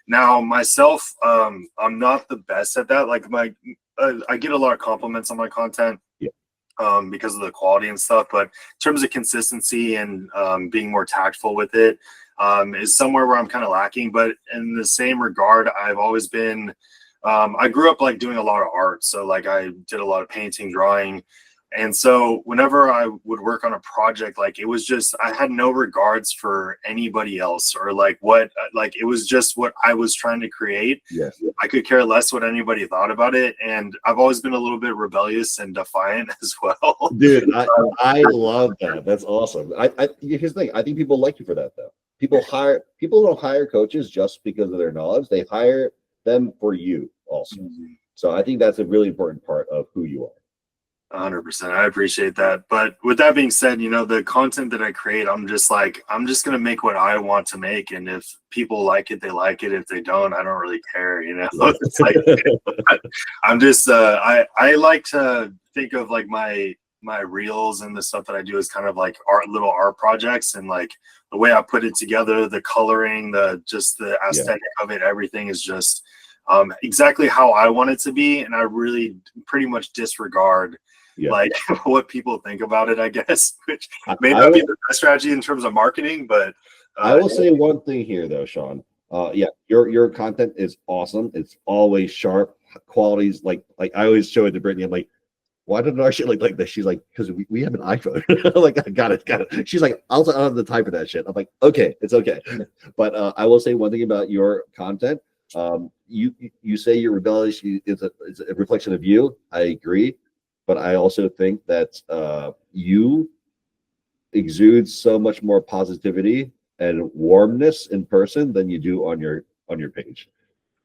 Now myself, I'm not the best at that. Like I get a lot of compliments on my content. Because of the quality and stuff, but in terms of consistency and being more tactful with it is somewhere where I'm kind of lacking. But in the same regard, I've always been I grew up like doing a lot of art, so like I did a lot of painting, drawing, and so whenever I would work on a project, like it was just I had no regards for anybody else or like what like it was just what I was trying to create. Yes. I could care less what anybody thought about it, and I've always been a little bit rebellious and defiant as well. Dude, I love that. That's awesome. Here's the thing. I think people like you for that though. People don't hire coaches just because of their knowledge. They hire them for you also. So I think that's a really important part of who you are. 100%. I appreciate that. But with that being said, the content that I create, I'm just going to make what I want to make. And if people like it, they like it. If they don't, I don't really care, It's like, I'm just, I like to think of like my reels and the stuff that I do is kind of like little art projects, and like the way I put it together, the coloring, the aesthetic of it, everything is just exactly how I want it to be. And I really pretty much disregard like what people think about it, I guess, which may not be the best strategy in terms of marketing, but I will say one thing here though, Sean. Your content is awesome. It's always sharp qualities. Like I always show it to Brittany. I'm like, why did our shit like this? She's like, because we have an iPhone. I'm like, got it. She's like, I don't have the time for that shit. I'm like, okay, it's okay. But I will say one thing about your content. You say you're rebellious. It's a reflection of you. I agree. But I also think that you exude so much more positivity and warmness in person than you do on your page.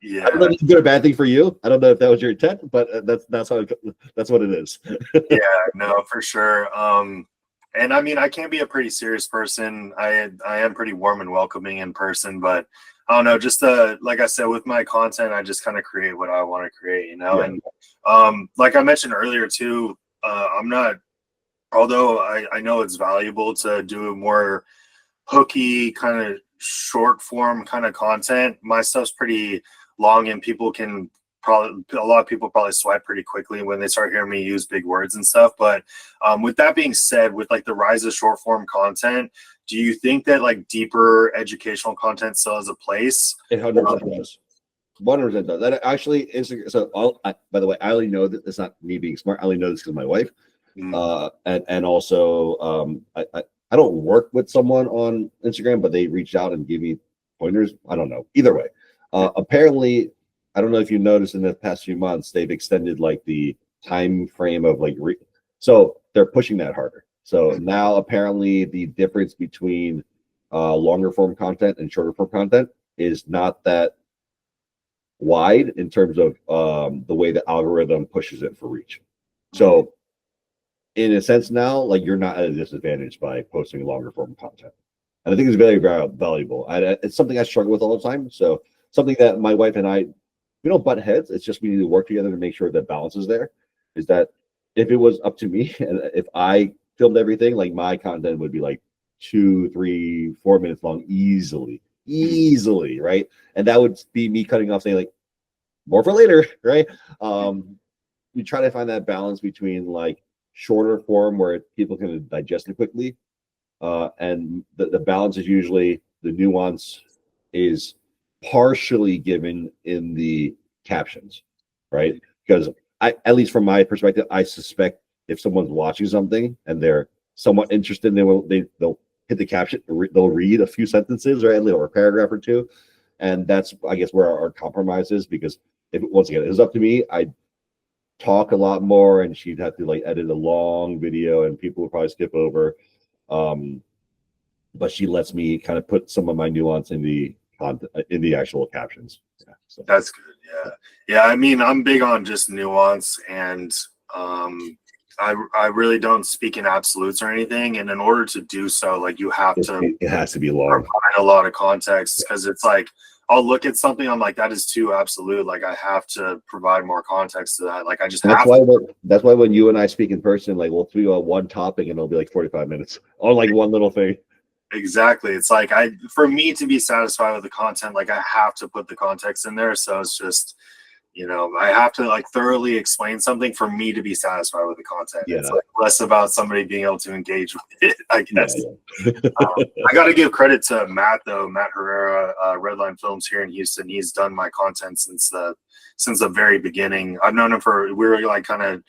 I don't know if it's a good or bad thing for you. I don't know if that was your intent, but that's what it is. Yeah, no, for sure. And I mean, I can be a pretty serious person. I am pretty warm and welcoming in person, but I don't know, just like I said, with my content, I just kind of create what I want to create, you know. Yeah. And like I mentioned earlier too, I'm not, although I know it's valuable to do more hooky kind of short form kind of content. My stuff's pretty long, and people can probably, a lot of people probably swipe pretty quickly when they start hearing me use big words and stuff. But with that being said, with like the rise of short form content, do you think that like deeper educational content still has a place? It 100% does. 100% does. That actually Instagram. So, by the way, I only know that it's not me being smart. I only know this because my wife. And also, I don't work with someone on Instagram, but they reached out and give me pointers. I don't know. Either way, apparently, I don't know if you noticed in the past few months, they've extended like the time frame of like, so they're pushing that harder. So now apparently the difference between longer form content and shorter form content is not that wide in terms of the way the algorithm pushes it for reach. So in a sense now, like you're not at a disadvantage by posting longer form content. And I think it's very, very valuable. It's something I struggle with all the time. So something that my wife and I, we don't butt heads. It's just we need to work together to make sure that balance is there. Is that if it was up to me and if I filmed everything, like my content would be like 2, 3, 4 minutes long, easily, right? And that would be me cutting off saying like more for later, right? We try to find that balance between like shorter form where people can digest it quickly, and the balance is usually the nuance is partially given in the captions, right? Because at least from my perspective, I suspect if someone's watching something and they're somewhat interested, they'll hit the caption, they'll read a few sentences, right, or a paragraph or two, and that's I guess where our compromise is. Because if once again it was up to me, I'd talk a lot more, and she'd have to like edit a long video, and people would probably skip over. But she lets me kind of put some of my nuance in the actual captions. Yeah, so. That's good. Yeah. I mean, I'm big on just nuance, and I really don't speak in absolutes or anything. And in order to do so, like you have to, it has to be long, provide a lot of context, because it's like I'll look at something, I'm like, that is too absolute. Like I have to provide more context to that. Like I just that's why when you and I speak in person, like we'll do one topic and it'll be like 45 minutes on like one little thing. Exactly. It's like for me to be satisfied with the content, like I have to put the context in there. So it's just, you know, I have to like thoroughly explain something for me to be satisfied with the content. Yeah. It's like less about somebody being able to engage with it, I guess. Yeah. I got to give credit to Matt though, Matt Herrera, Redline Films here in Houston. He's done my content since the very beginning. I've known him we were like kind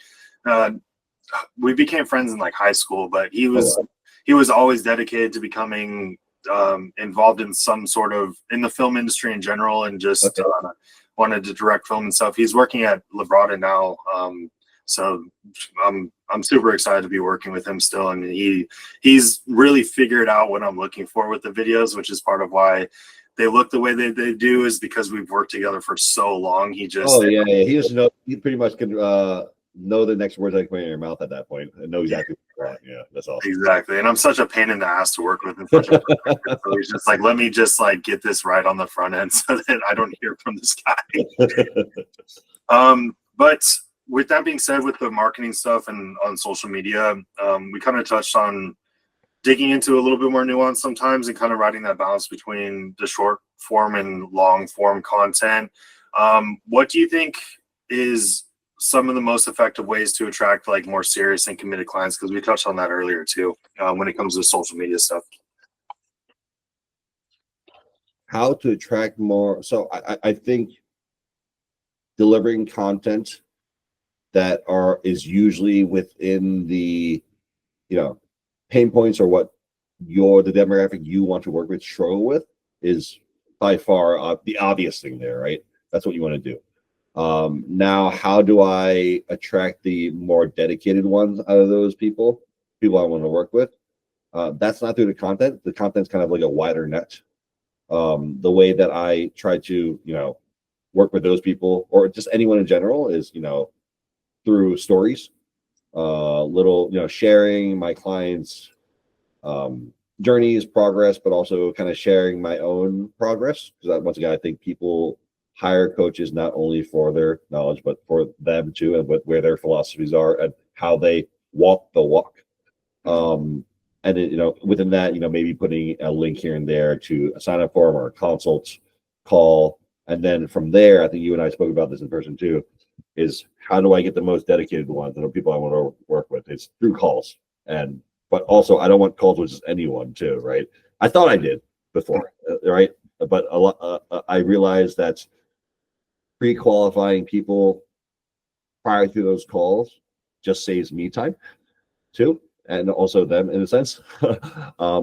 of, we became friends in like high school, but he was always dedicated to becoming involved in some sort of in the film industry in general, and just wanted to direct film and stuff. He's working at Labrada now, so I'm super excited to be working with him still. And he's really figured out what I'm looking for with the videos, which is part of why they look the way they do, is because we've worked together for so long. He just he pretty much can know the next words that come in your mouth at that point and know exactly what you want. Yeah, that's awesome. Exactly. And I'm such a pain in the ass to work with in such a so he's just like, let me just like get this right on the front end so that I don't hear from this guy. But with that being said, with the marketing stuff and on social media, we kind of touched on digging into a little bit more nuance sometimes and kind of riding that balance between the short form and long form content. What do you think is some of the most effective ways to attract like more serious and committed clients? Because we touched on that earlier too, when it comes to social media stuff. How to attract more. So I think delivering content that is usually within the, pain points or what the demographic you want to work with struggle with is by far the obvious thing there, right? That's what you want to do. Now, how do I attract the more dedicated ones out of those people I want to work with? That's not through the content. The content's kind of like a wider net. The way that I try to, work with those people or just anyone in general is, through stories, little, sharing my clients' journeys, progress, but also kind of sharing my own progress. Because once again, I think people hire coaches not only for their knowledge, but for them too, and where their philosophies are and how they walk the walk. And then, within that, maybe putting a link here and there to a sign up form or a consult call. And then from there, I think you and I spoke about this in person too, is how do I get the most dedicated ones and the people I want to work with? It's through calls. But also I don't want calls with just anyone too, right? I thought I did before, right? But I realized that pre-qualifying people prior to those calls just saves me time too, and also them in a sense.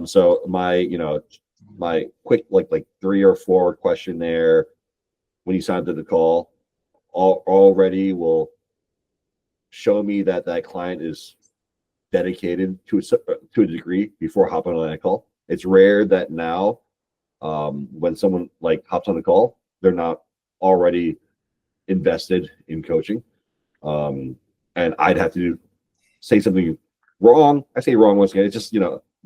So my quick like 3 or 4 questionnaire when you sign up to the call already will show me that client is dedicated to a degree before hopping on that call. It's rare that now when someone like hops on the call, they're not already invested in coaching. And I'd have to say something wrong. I say wrong once again. It's just,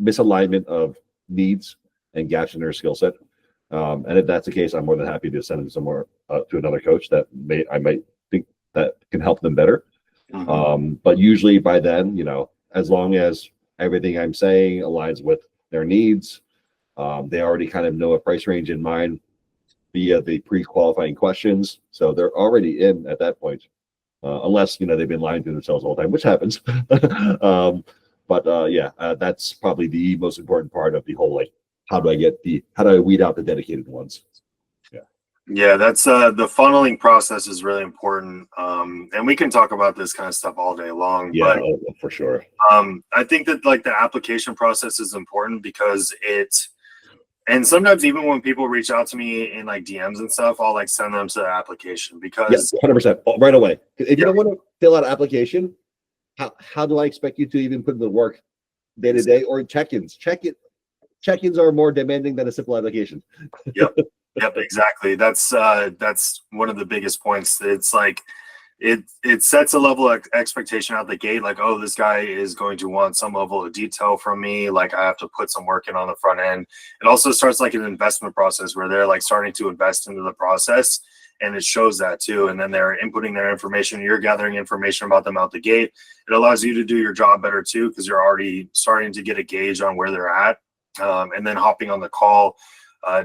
misalignment of needs and gaps in their skill set. And if that's the case, I'm more than happy to send them somewhere to another coach that I might think that can help them better. But usually by then, as long as everything I'm saying aligns with their needs, they already kind of know a price range in mind via the pre-qualifying questions. So they're already in at that point, unless, they've been lying to themselves all the time, which happens. That's probably the most important part of the whole, like, how do I weed out the dedicated ones? Yeah, that's the funneling process is really important. And we can talk about this kind of stuff all day long. Yeah, for sure. I think that like the application process is important because and sometimes even when people reach out to me in like DMs and stuff, I'll like send them to the application because 100% right away. If you don't want to fill out an application, how do I expect you to even put in the work day to day or check-ins? Check-ins are more demanding than a simple application. Yep, exactly. That's one of the biggest points. It's like it sets a level of expectation out the gate, like, oh, this guy is going to want some level of detail from me, like I have to put some work in on the front end. It also starts like an investment process where they're like starting to invest into the process, and it shows that too. And then they're inputting their information, you're gathering information about them out the gate. It allows you to do your job better too, because you're already starting to get a gauge on where they're at. And then hopping on the call,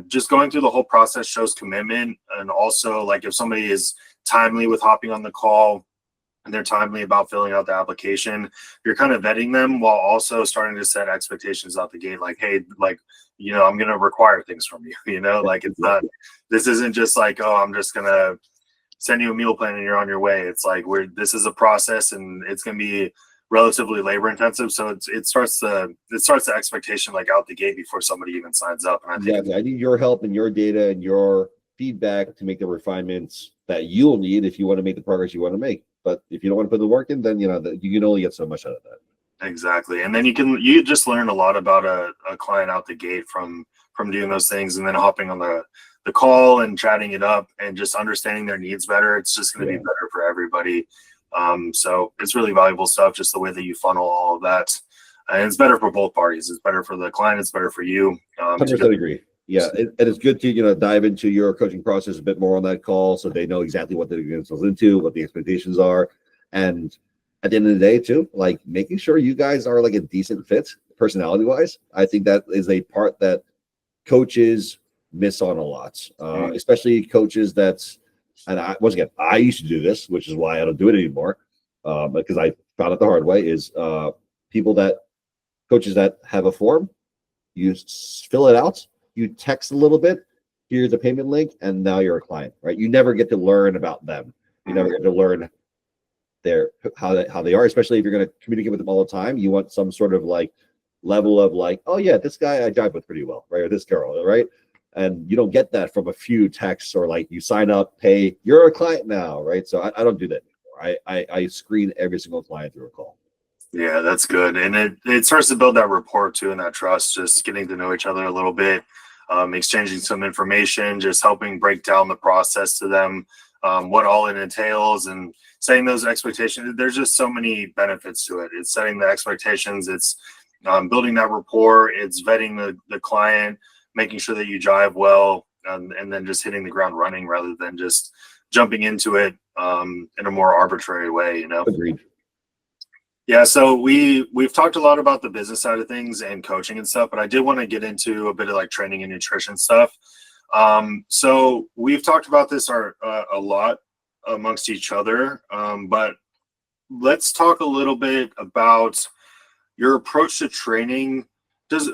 just going through the whole process shows commitment. And also, like, if somebody is timely with hopping on the call and they're timely about filling out the application, you're kind of vetting them while also starting to set expectations out the gate. Like, hey, like, I'm going to require things from you, like this isn't just like, oh, I'm just going to send you a meal plan and you're on your way. It's like, this is a process and it's going to be relatively labor intensive, so it starts the expectation like out the gate before somebody even signs up. And I need your help and your data and your feedback to make the refinements that you'll need if you want to make the progress you want to make. But if you don't want to put the work in, then you can only get so much out of that. Exactly. And then you just learn a lot about a client out the gate from doing those things, and then hopping on the call and chatting it up and just understanding their needs better. It's just going to be better for everybody. So it's really valuable stuff, just the way that you funnel all of that. And it's better for both parties. It's better for the client. It's better for you. 100% agree. Yeah. And it's good to, dive into your coaching process a bit more on that call, so they know exactly what they're getting themselves into, what the expectations are. And at the end of the day too, like making sure you guys are like a decent fit personality wise. I think that is a part that coaches miss on a lot, especially coaches and once again, I used to do this, which is why I don't do it anymore, because I found it the hard way, is coaches that have a form, you fill it out, you text a little bit, here's a payment link, and now you're a client, right? You never get to learn about them. You never get to learn how they are, especially if you're going to communicate with them all the time. You want some sort of like level of like, oh yeah, this guy I jive with pretty well, right? Or this girl, right? And you don't get that from a few texts or like you sign up, pay, you're a client now, right? So I don't do that anymore. I screen every single client through a call. Yeah, that's good. And it starts to build that rapport too and that trust, just getting to know each other a little bit. exchanging some information, just helping break down the process to them, what all it entails, and setting those expectations. There's just so many benefits to it. It's setting the expectations. It's building that rapport. It's vetting the client, making sure that you jive well, and then just hitting the ground running rather than just jumping into it in a more arbitrary way, you know? Agreed. Yeah, so we've talked a lot about the business side of things and coaching and stuff, but I did want to get into a bit of like training and nutrition stuff. So we've talked about this a lot amongst each other, but let's talk a little bit about your approach to training. Does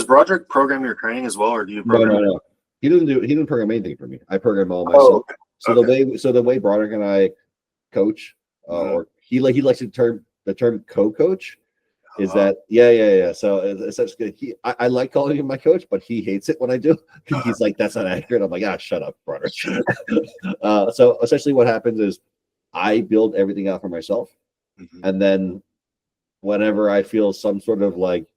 Broderick program your training as well, or do you program? No. He didn't program anything for me. I program all myself. Oh, okay. So the way Broderick and I coach, or he likes the term co-coach, is that yeah. So it's such good. I like calling him my coach, but he hates it when I do. He's like, that's not accurate. I'm like, shut up, Broderick. So essentially what happens is I build everything out for myself, and then whenever I feel some sort of like,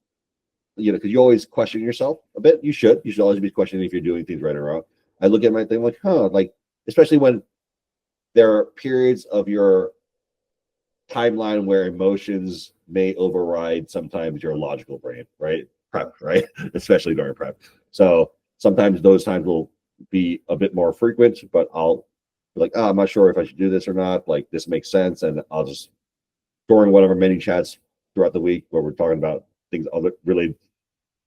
because you always question yourself a bit. You should always be questioning if you're doing things right or wrong. I look at my thing like, like, especially when there are periods of your timeline where emotions may override sometimes your logical brain, right? Prep, right? Especially during prep. So sometimes those times will be a bit more frequent, but I'll be like, I'm not sure if I should do this or not. Like, this makes sense. And I'll just, during whatever mini chats throughout the week where we're talking about things other really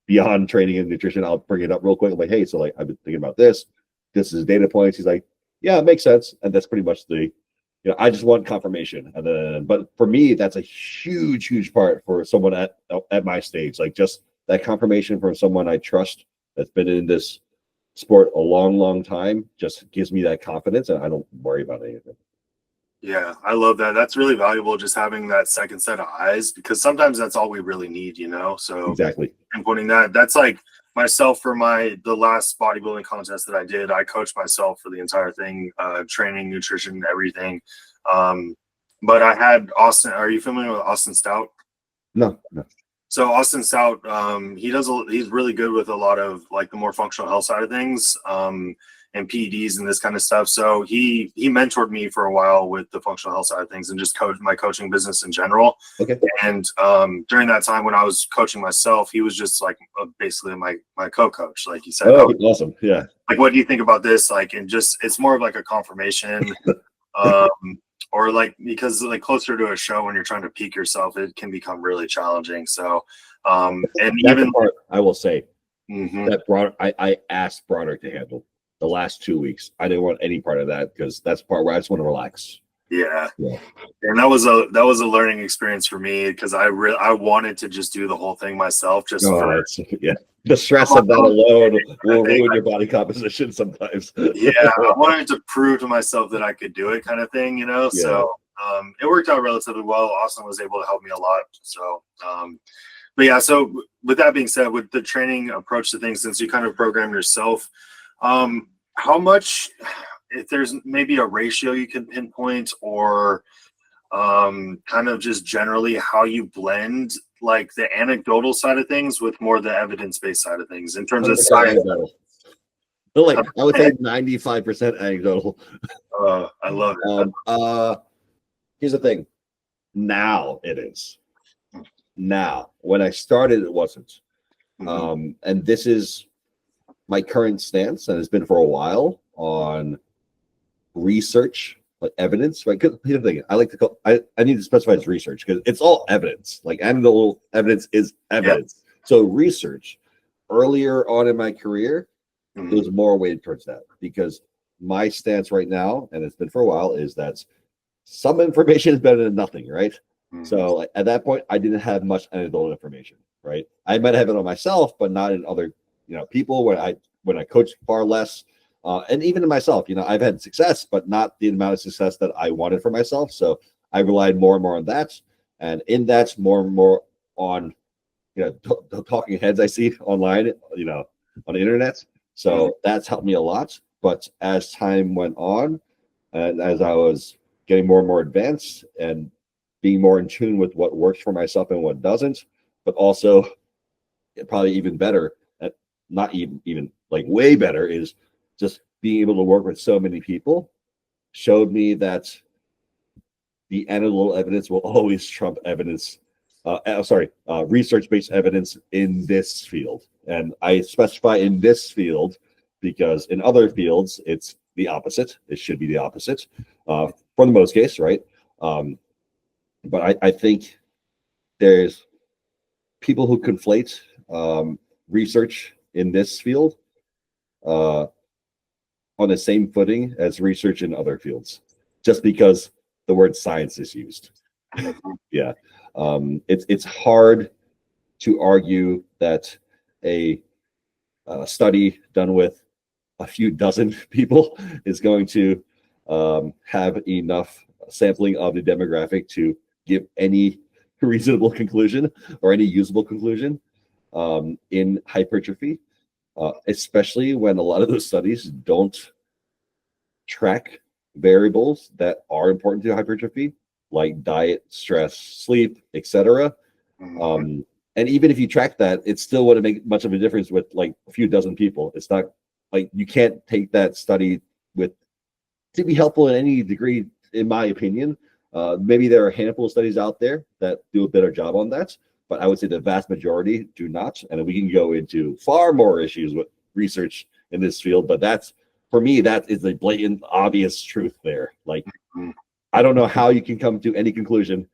beyond training and nutrition, I'll bring it up real quick. I'm like, hey, so like, I've been thinking about this. This is data points. He's like, yeah, it makes sense. And that's pretty much I just want confirmation. And then, but for me, that's a huge part for someone at my stage. Like, just that confirmation from someone I trust that's been in this sport a long time just gives me that confidence, and I don't worry about anything. Yeah, I love that. That's really valuable, just having that second set of eyes, because sometimes that's all we really need, So exactly. Pinpointing that's like myself for the last bodybuilding contest that I did. I coached myself for the entire thing, training, nutrition, everything. But I had Austin. Are you familiar with Austin Stout? No. So Austin Stout, he's really good with a lot of like the more functional health side of things, and PEDs and this kind of stuff. So he mentored me for a while with the functional health side of things and just my coaching business in general. Okay. And during that time when I was coaching myself, he was just like basically my co-coach. Like he said, oh, awesome. Yeah. Like, what do you think about this? Like, and just, it's more of like a confirmation, or like, because like closer to a show when you're trying to peak yourself, it can become really challenging. So, and that's even part I will say that I asked Broderick to handle the last 2 weeks. I didn't want any part of that because that's the part where I just want to relax. Yeah. And that was a learning experience for me, because I wanted to just do the whole thing myself. Just the stress of that alone will ruin your body composition sometimes. Yeah, I wanted to prove to myself that I could do it, kind of thing, Yeah. So it worked out relatively well. Austin was able to help me a lot. So but yeah, so with that being said, with the training approach to things, since you kind of program yourself, how much, if there's maybe a ratio you can pinpoint, or kind of just generally how you blend like the anecdotal side of things with more the evidence-based side of things in terms of science. Like, I would say 95% anecdotal. I love it. Here's the thing. Now it is. Now, when I started, it wasn't. And this is my current stance, and it's been for a while, on research, like evidence, right? Because here's the thing, I like to call, I need to specify it's research, because it's all evidence. Like, anecdotal evidence is evidence. Yeah. So research, earlier on in my career, it was more weighted towards that, because my stance right now, and it's been for a while, is that some information is better than nothing, right? So like, at that point, I didn't have much anecdotal information, right? I might have it on myself, but not in other, people. When I coach far less, and even in myself, I've had success, but not the amount of success that I wanted for myself. So I relied more and more on that, and in that, more and more on, talking heads I see online, on the internet. So that's helped me a lot. But as time went on, and as I was getting more and more advanced and being more in tune with what works for myself and what doesn't, but also probably even better at not even like way better, is just being able to work with so many people showed me that the anecdotal evidence will always trump evidence. Research-based evidence in this field, and I specify in this field because in other fields it's the opposite. It should be the opposite for the most case, right? But I think there's people who conflate research in this field on the same footing as research in other fields, just because the word science is used. Yeah. It's hard to argue that a study done with a few dozen people is going to have enough sampling of the demographic to give any reasonable conclusion or any usable conclusion in hypertrophy, especially when a lot of those studies don't track variables that are important to hypertrophy, like diet, stress, sleep, etc. And even if you track that, it still wouldn't make much of a difference with like a few dozen people. It's not like you can't take that study with to be helpful in any degree, in my opinion. Maybe there are a handful of studies out there that do a better job on that, but I would say the vast majority do not. And we can go into far more issues with research in this field, but that's, for me, that is a blatant, obvious truth there. Like, I don't know how you can come to any conclusion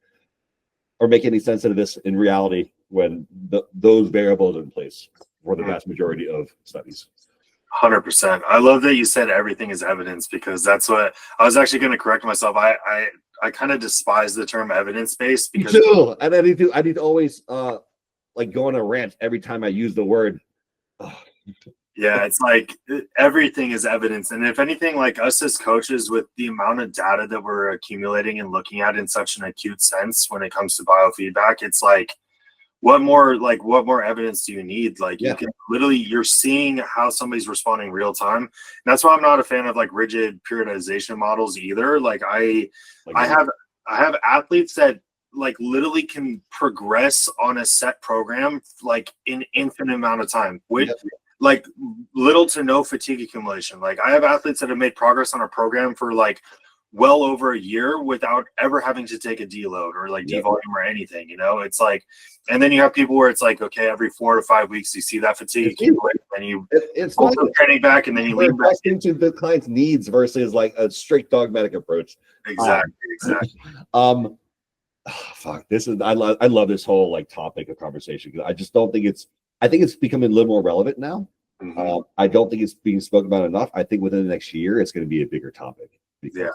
or make any sense of this in reality when those variables are in place for the vast majority of studies. 100%. I love that you said everything is evidence, because that's what I was actually going to correct myself. I kind of despise the term evidence-based because Me too. And I need to always like go on a rant every time I use the word. Yeah, it's like everything is evidence. And if anything, like us as coaches, with the amount of data that we're accumulating and looking at in such an acute sense when it comes to biofeedback, it's like, what more evidence do you need? Like, you can literally, you're seeing how somebody's responding real time. And that's why I'm not a fan of like rigid periodization models either. Like I have athletes that like literally can progress on a set program like in infinite amount of time with like little to no fatigue accumulation. Like I have athletes that have made progress on a program for like well over a year without ever having to take a deload or like devolume or anything, you know. It's like, and then you have people where it's like, okay, every 4 to 5 weeks you see that fatigue accumulate, and you pull some training back, and then you lean back into the client's needs versus like a strict dogmatic approach. Exactly. Fuck, this is I love this whole like topic of conversation, because I just don't think I think it's becoming a little more relevant now. I don't think it's being spoken about enough. I think within the next year it's going to be a bigger topic. Yeah,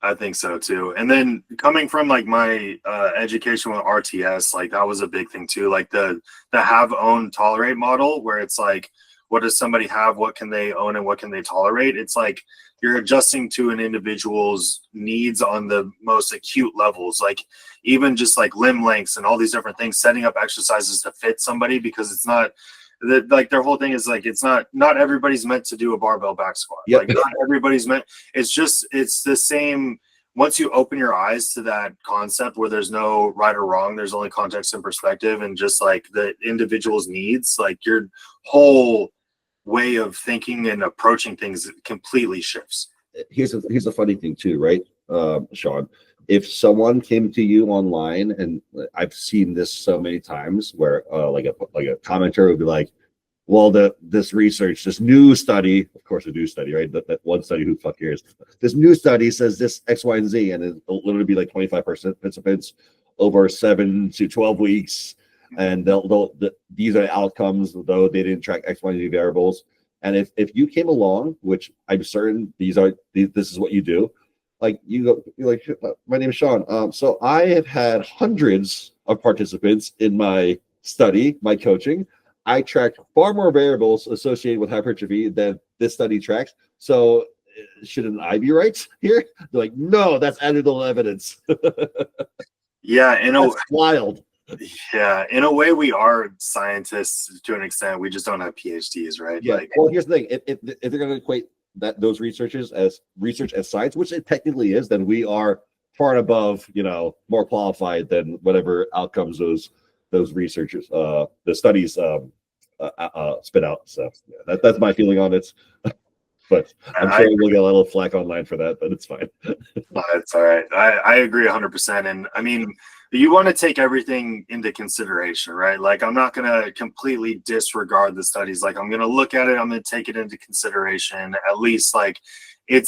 I think so too. And then coming from like my education with RTS, like that was a big thing too. Like the have, own, tolerate model, where it's like, what does somebody have? What can they own and what can they tolerate? It's like you're adjusting to an individual's needs on the most acute levels, like even just like limb lengths and all these different things, setting up exercises to fit somebody, because it's not like their whole thing is like, it's not everybody's meant to do a barbell back squat. Like not everybody's meant. It's the same. Once you open your eyes to that concept where there's no right or wrong, there's only context and perspective, and just like the individual's needs, like your whole way of thinking and approaching things completely shifts. Here's a funny thing too, right, Sean? If someone came to you online, and I've seen this so many times, where like a commenter would be like, well, this research, this new study, of course, a new study, right? That one study, who the fuck cares? This new study says this X, Y, and Z, and it'll literally be like 25 participants over 7 to 12 weeks, and these are the outcomes, though they didn't track X, Y, and Z variables. And if you came along, which I'm certain this is what you do, like you're like, my name is Sean. So I have had hundreds of participants in my study, my coaching. I tracked far more variables associated with hypertrophy than this study tracks. So shouldn't I be right here? They're like, no, that's anecdotal evidence. Yeah, that's wild. Yeah, in a way, we are scientists to an extent. We just don't have PhDs, right? Yeah. Like, well, here's the thing: if they're going to equate those researchers as research as science, which it technically is, then we are far above, more qualified than whatever outcomes those researchers, the studies spit out. So yeah, that's my feeling on it. But I'm I sure we'll get a little flack online for that, but it's fine. It's all right. I agree 100%. And I mean, you want to take everything into consideration, right? Like, I'm not going to completely disregard the studies. Like, I'm going to look at it. I'm going to take it into consideration. At least, like, it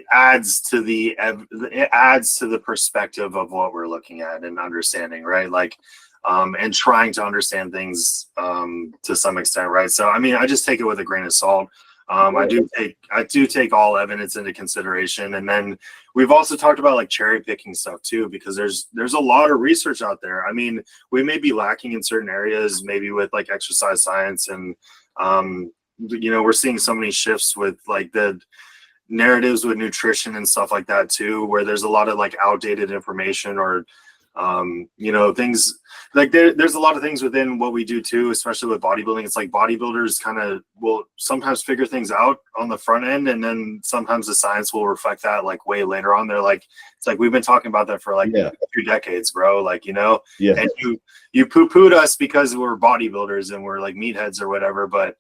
adds to the perspective of what we're looking at and understanding, right? Like, and trying to understand things to some extent, right? So, I mean, I just take it with a grain of salt. I do take all evidence into consideration, and then we've also talked about like cherry picking stuff too, because there's a lot of research out there. I mean, we may be lacking in certain areas, maybe with like exercise science, and we're seeing so many shifts with like the narratives with nutrition and stuff like that too, where there's a lot of like outdated information or things like there's a lot of things within what we do too, especially with bodybuilding. It's like bodybuilders kind of will sometimes figure things out on the front end, and then sometimes the science will reflect that like way later on. They're like, it's like, we've been talking about that for like 2 decades, bro. Like, and you poo-pooed us because we're bodybuilders and we're like meatheads or whatever, but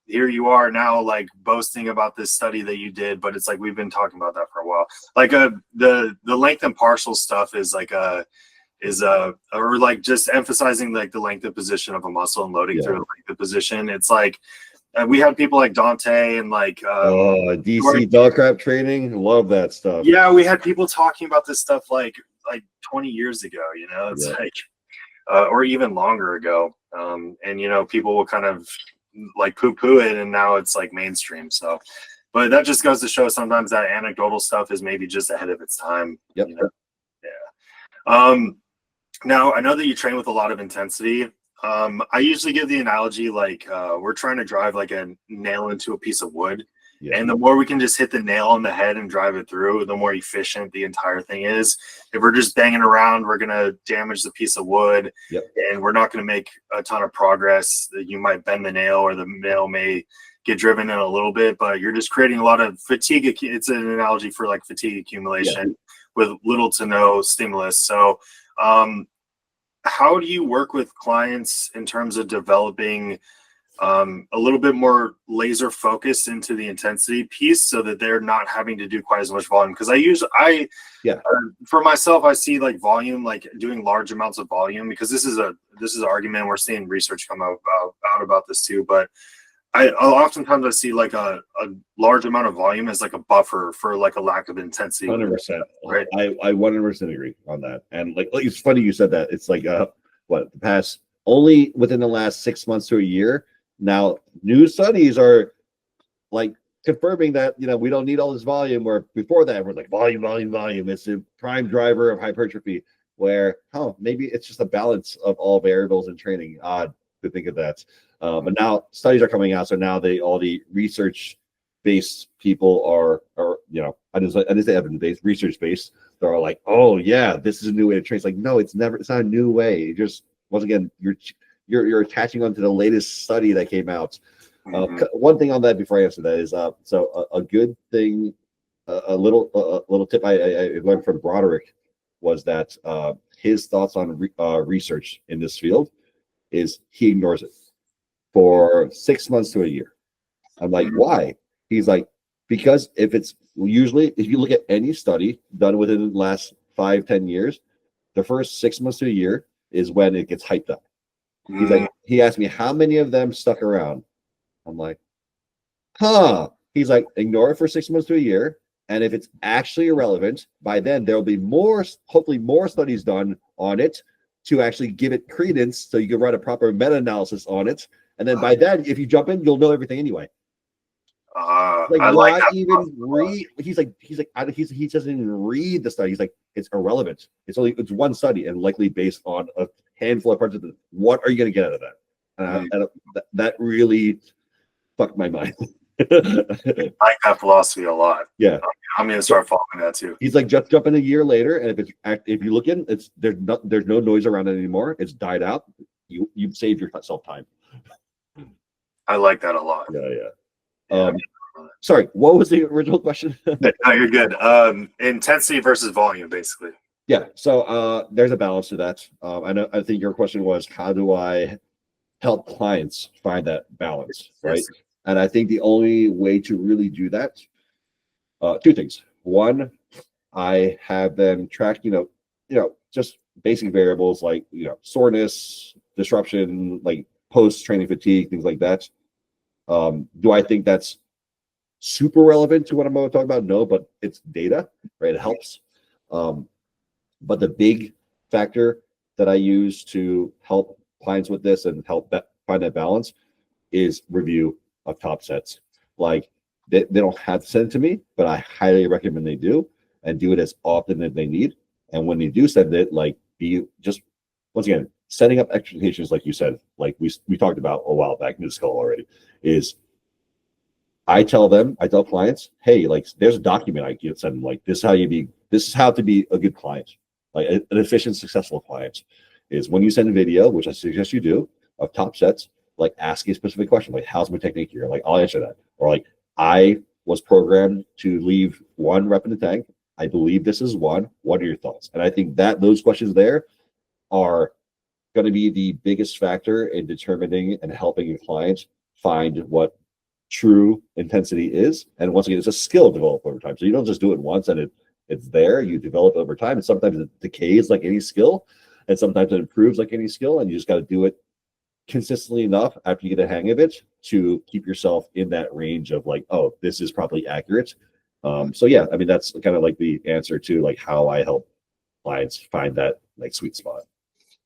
here you are now like boasting about this study that you did, but it's like we've been talking about that for a while. Like the length and partial stuff is like or like just emphasizing like the length of position of a muscle and loading through the length of position. It's like we had people like Dante and like DC dog crap training, love that stuff. Yeah, we had people talking about this stuff like 20 years ago, it's like or even longer ago, and people will kind of like poo-poo it, and now it's like mainstream. So, but that just goes to show sometimes that anecdotal stuff is maybe just ahead of its time. Yep. Now I know that you train with a lot of intensity. I usually give the analogy like we're trying to drive like a nail into a piece of wood. And the more we can just hit the nail on the head and drive it through, the more efficient the entire thing is. If we're just banging around, we're going to damage the piece of wood, and we're not going to make a ton of progress. You might bend the nail, or the nail may get driven in a little bit, but you're just creating a lot of fatigue. It's an analogy for like fatigue accumulation with little to no stimulus. So how do you work with clients in terms of developing a little bit more laser focused into the intensity piece so that they're not having to do quite as much volume? Because for myself, I see like volume, like doing large amounts of volume, because this is an argument. We're seeing research come out about this too, but oftentimes I see like a large amount of volume as like a buffer for like a lack of intensity. 100%. Right. I 100% agree on that. And like it's funny you said that. It's like only within the last 6 months to a year, now new studies are like confirming that we don't need all this volume, where before that we're like volume. It's a prime driver of hypertrophy, where maybe it's just a balance of all variables in training. Odd to think of that. But now studies are coming out, so now all the research-based people are I didn't say evidence-based, research-based. They're all like, oh yeah, this is a new way to train. It's like, no, it's not a new way. You just, once again, you're attaching onto the latest study that came out. One thing on that before I answer that is so a good thing, a little tip I learned from Broderick was that his thoughts on research in this field is he ignores it for 6 months to a year. I'm like, why? He's like, because if you look at any study done within the last 5-10 years, the first 6 months to a year is when it gets hyped up. He's like, he asked me how many of them stuck around. I'm like, He's like, ignore it for 6 months to a year. And if it's actually irrelevant, by then there'll be hopefully more studies done on it to actually give it credence, so you can write a proper meta-analysis on it. And then by then, if you jump in, you'll know everything anyway. Like, I why like even read? He doesn't even read the study. He's like, it's irrelevant. It's one study, and likely based on a handful of participants. What are you going to get out of that? And that really fucked my mind. I like that philosophy a lot. Yeah, I'm going to start following that too. He's like, just jump in a year later, and if you look in, there's no noise around it anymore. It's died out. You've saved yourself time. I like that a lot. Yeah. Sorry, what was the original question? No, you're good. Intensity versus volume, basically. Yeah. So there's a balance to that. I think your question was, how do I help clients find that balance, right? Yes. And I think the only way to really do that, two things. One, I have them track, just basic variables like, soreness, disruption, like post-training fatigue, things like that. Do I think that's super relevant to what I'm going to talk about? No, but it's data, right? It helps. But the big factor that I use to help clients with this and help find that balance is review of top sets. Like they don't have to send it to me, but I highly recommend they do, and do it as often as they need. And when they do send it, like be just, once again, setting up expectations, like you said, like we talked about a while back in this call already, is I tell clients, hey, like there's a document I can send them, like this is how to be a good client, like an efficient, successful client, is when you send a video, which I suggest you do, of top sets, like ask a specific question, like how's my technique here? Like I'll answer that. Or like, I was programmed to leave one rep in the tank. I believe this is one. What are your thoughts? And I think that those questions there are going to be the biggest factor in determining and helping your clients find what true intensity is. And once again, it's a skill developed over time. So you don't just do it once and it's there. You develop over time, and sometimes it decays like any skill, and sometimes it improves like any skill, and you just got to do it consistently enough after you get a hang of it to keep yourself in that range of like, oh, this is probably accurate. So yeah, I mean, that's kind of like the answer to like how I help clients find that like sweet spot.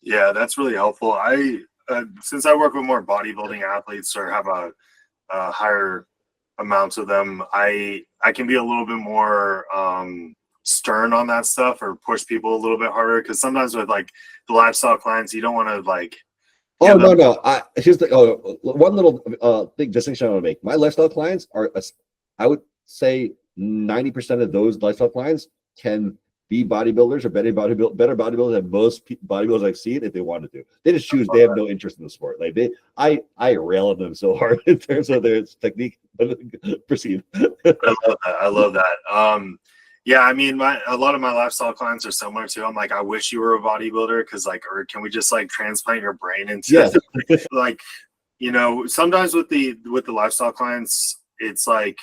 Yeah, that's really helpful. I since I work with more bodybuilding athletes or have a higher amounts of them, I can be a little bit more stern on that stuff, or push people a little bit harder, because sometimes with like the lifestyle clients, you don't want to like. Oh no! Here's the one little big distinction I want to make. My lifestyle clients are, I would say, 90% of those lifestyle clients can be bodybuilders or better bodybuilders than most bodybuilders I've seen if they wanted to. They just choose. They have no interest in the sport. Like I rail on them so hard in terms of their technique. Proceed. I love that. Yeah, I mean, a lot of my lifestyle clients are similar too. I'm like, I wish you were a bodybuilder, because like, or can we just like transplant your brain into like, sometimes with the lifestyle clients, it's like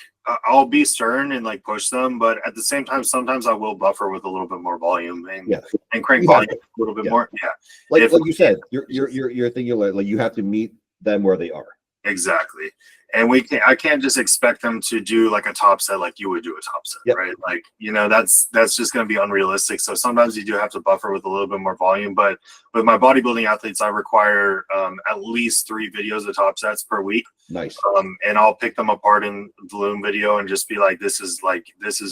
I'll be stern and like push them, but at the same time, sometimes I will buffer with a little bit more volume and crank volume a little bit more. Yeah, like you said, your thing, like you have to meet them where they are. Exactly. And I can't just expect them to do like a top set like you would do a top set, right? Like, that's just going to be unrealistic. So sometimes you do have to buffer with a little bit more volume. But with my bodybuilding athletes, I require at least 3 videos of top sets per week. Nice. And I'll pick them apart in the Loom video and just be like, this is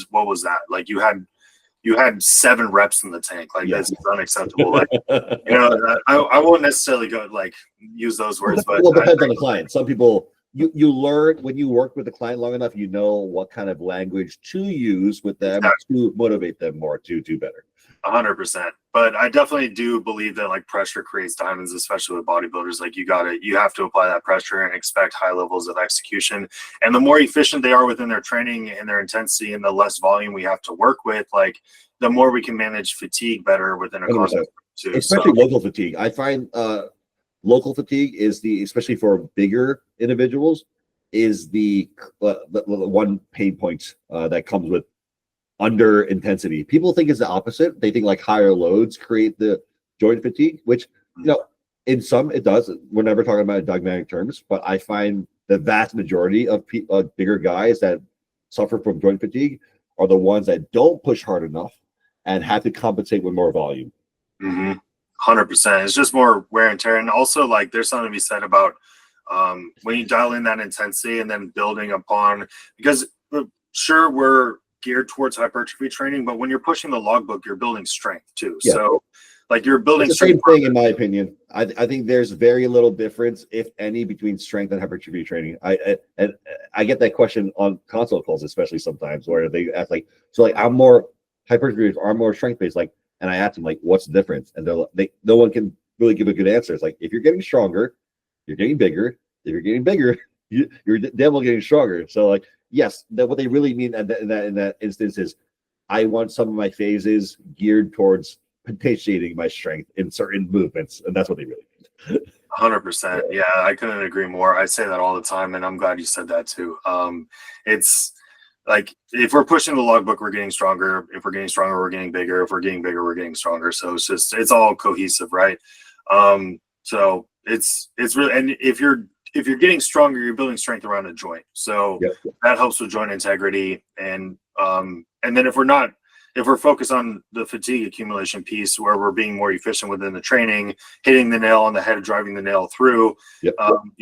what was that? Like you had 7 reps in the tank. Like this is unacceptable. Like, I won't necessarily go like use those words, but it depends on the client. Some people, you learn when you work with the client long enough, you know what kind of language to use with them to motivate them more to do better. 100%. But I definitely do believe that like pressure creates diamonds, especially with bodybuilders. Like you have to apply that pressure and expect high levels of execution. And the more efficient they are within their training and their intensity, and the less volume we have to work with, like the more we can manage fatigue better within a context too. Especially local fatigue. I find local fatigue is especially for bigger individuals, is the one pain point that comes with under intensity. People think it's the opposite. They think like higher loads create the joint fatigue, which in some it does. We're never talking about dogmatic terms, but I find the vast majority of bigger guys that suffer from joint fatigue are the ones that don't push hard enough and have to compensate with more volume. 100%. It's just more wear and tear. And also, like, there's something to be said about when you dial in that intensity and then building upon, because sure, we're geared towards hypertrophy training, but when you're pushing the logbook, you're building strength too. Yeah. So like you're building it's the same thing in my opinion. I think there's very little difference, if any, between strength and hypertrophy training. I get that question on console calls, especially sometimes, where they ask like, so like I'm more hypertrophy or I'm more strength based, like, and I ask them like, what's the difference? And no one can really give a good answer. It's like, if you're getting stronger, you're getting bigger. If you're getting bigger, you're definitely getting stronger. So like, yes, what they really mean in that instance is, I want some of my phases geared towards potentiating my strength in certain movements, and that's what they really mean. 100%. Yeah, I couldn't agree more. I say that all the time, and I'm glad you said that too. It's like if we're pushing the logbook, we're getting stronger. If we're getting stronger, we're getting bigger. If we're getting bigger, we're getting stronger. So it's all cohesive, right? So it's really, and if you're getting stronger, you're building strength around a joint. So that helps with joint integrity. And then if we're focused on the fatigue accumulation piece where we're being more efficient within the training, hitting the nail on the head, driving the nail through,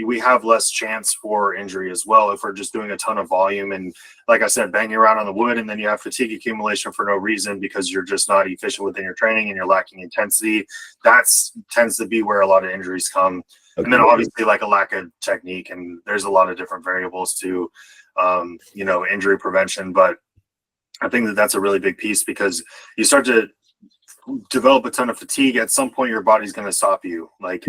we have less chance for injury as well. If we're just doing a ton of volume and, like I said, banging around on the wood, and then you have fatigue accumulation for no reason because you're just not efficient within your training and you're lacking intensity, that tends to be where a lot of injuries come. Okay. And then obviously like a lack of technique, and there's a lot of different variables to, injury prevention. But I think that that's a really big piece because you start to develop a ton of fatigue. At some point, your body's going to stop you. Like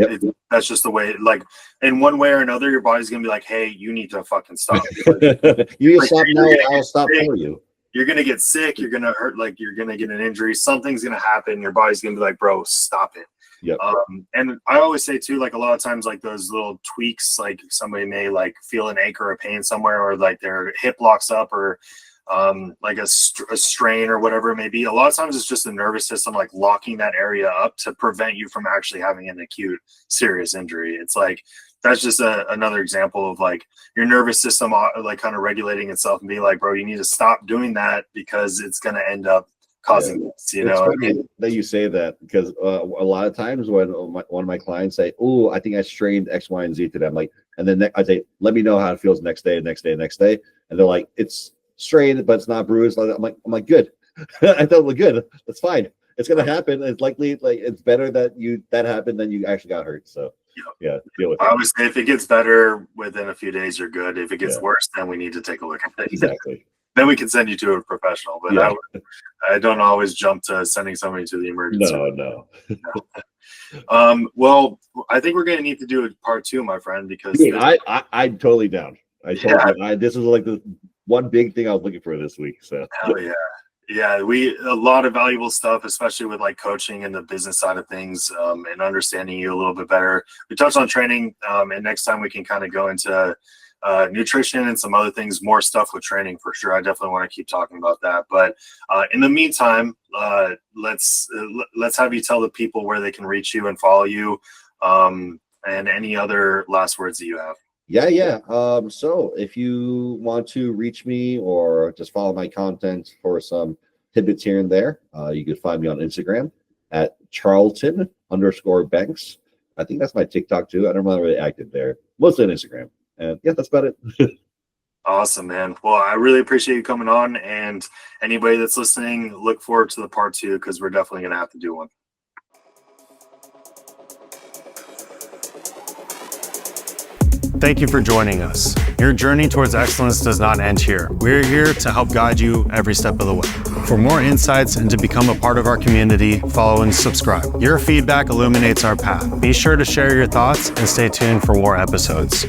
that's just the way. Like in one way or another, your body's going to be like, "Hey, you need to fucking stop." You need to stop now. I'll stop for you. You're going to get sick. You're going to hurt. Like you're going to get an injury. Something's going to happen. Your body's going to be like, "Bro, stop it." Yep. And I always say too, like a lot of times, like those little tweaks, like somebody may like feel an ache or a pain somewhere, or like their hip locks up, or like a strain or whatever it may be. A lot of times it's just the nervous system like locking that area up to prevent you from actually having an acute serious injury. It's like that's just another example of like your nervous system like kind of regulating itself and being like, bro, you need to stop doing that because it's going to end up causing this, you know. That you say that because a lot of times when one of my clients say, "Oh, I think I strained X, Y, and Z today," I'm like, and then I say, "Let me know how it feels next day," and they're like, "It's strained, but it's not bruised." I'm like, good. I thought, well, good. That's fine. It's gonna happen. It's likely like it's better that that happened than you actually got hurt. So deal with it. I always say if it gets better within a few days, you're good. If it gets worse, then we need to take a look at it. Exactly. Then we can send you to a professional. But I don't always jump to sending somebody to the emergency. No. Well, I think we're gonna need to do a part 2, my friend, because I'm totally down. This was like the one big thing I was looking for this week. So hell yeah. Yeah, a lot of valuable stuff, especially with like coaching and the business side of things, and understanding you a little bit better. We touched on training, and next time we can kind of go into nutrition and some other things, more stuff with training for sure. I definitely want to keep talking about that. But in the meantime, let's have you tell the people where they can reach you and follow you, and any other last words that you have. Yeah. So if you want to reach me or just follow my content for some tidbits here and there, you can find me on Instagram at Charlton_Banks. I think that's my TikTok too. I'm not really active there. Mostly on Instagram. And that's about it. Awesome, man. Well, I really appreciate you coming on, and anybody that's listening, look forward to the part 2 because we're definitely going to have to do one. Thank you for joining us. Your journey towards excellence does not end here. We're here to help guide you every step of the way. For more insights and to become a part of our community, follow and subscribe. Your feedback illuminates our path. Be sure to share your thoughts and stay tuned for more episodes.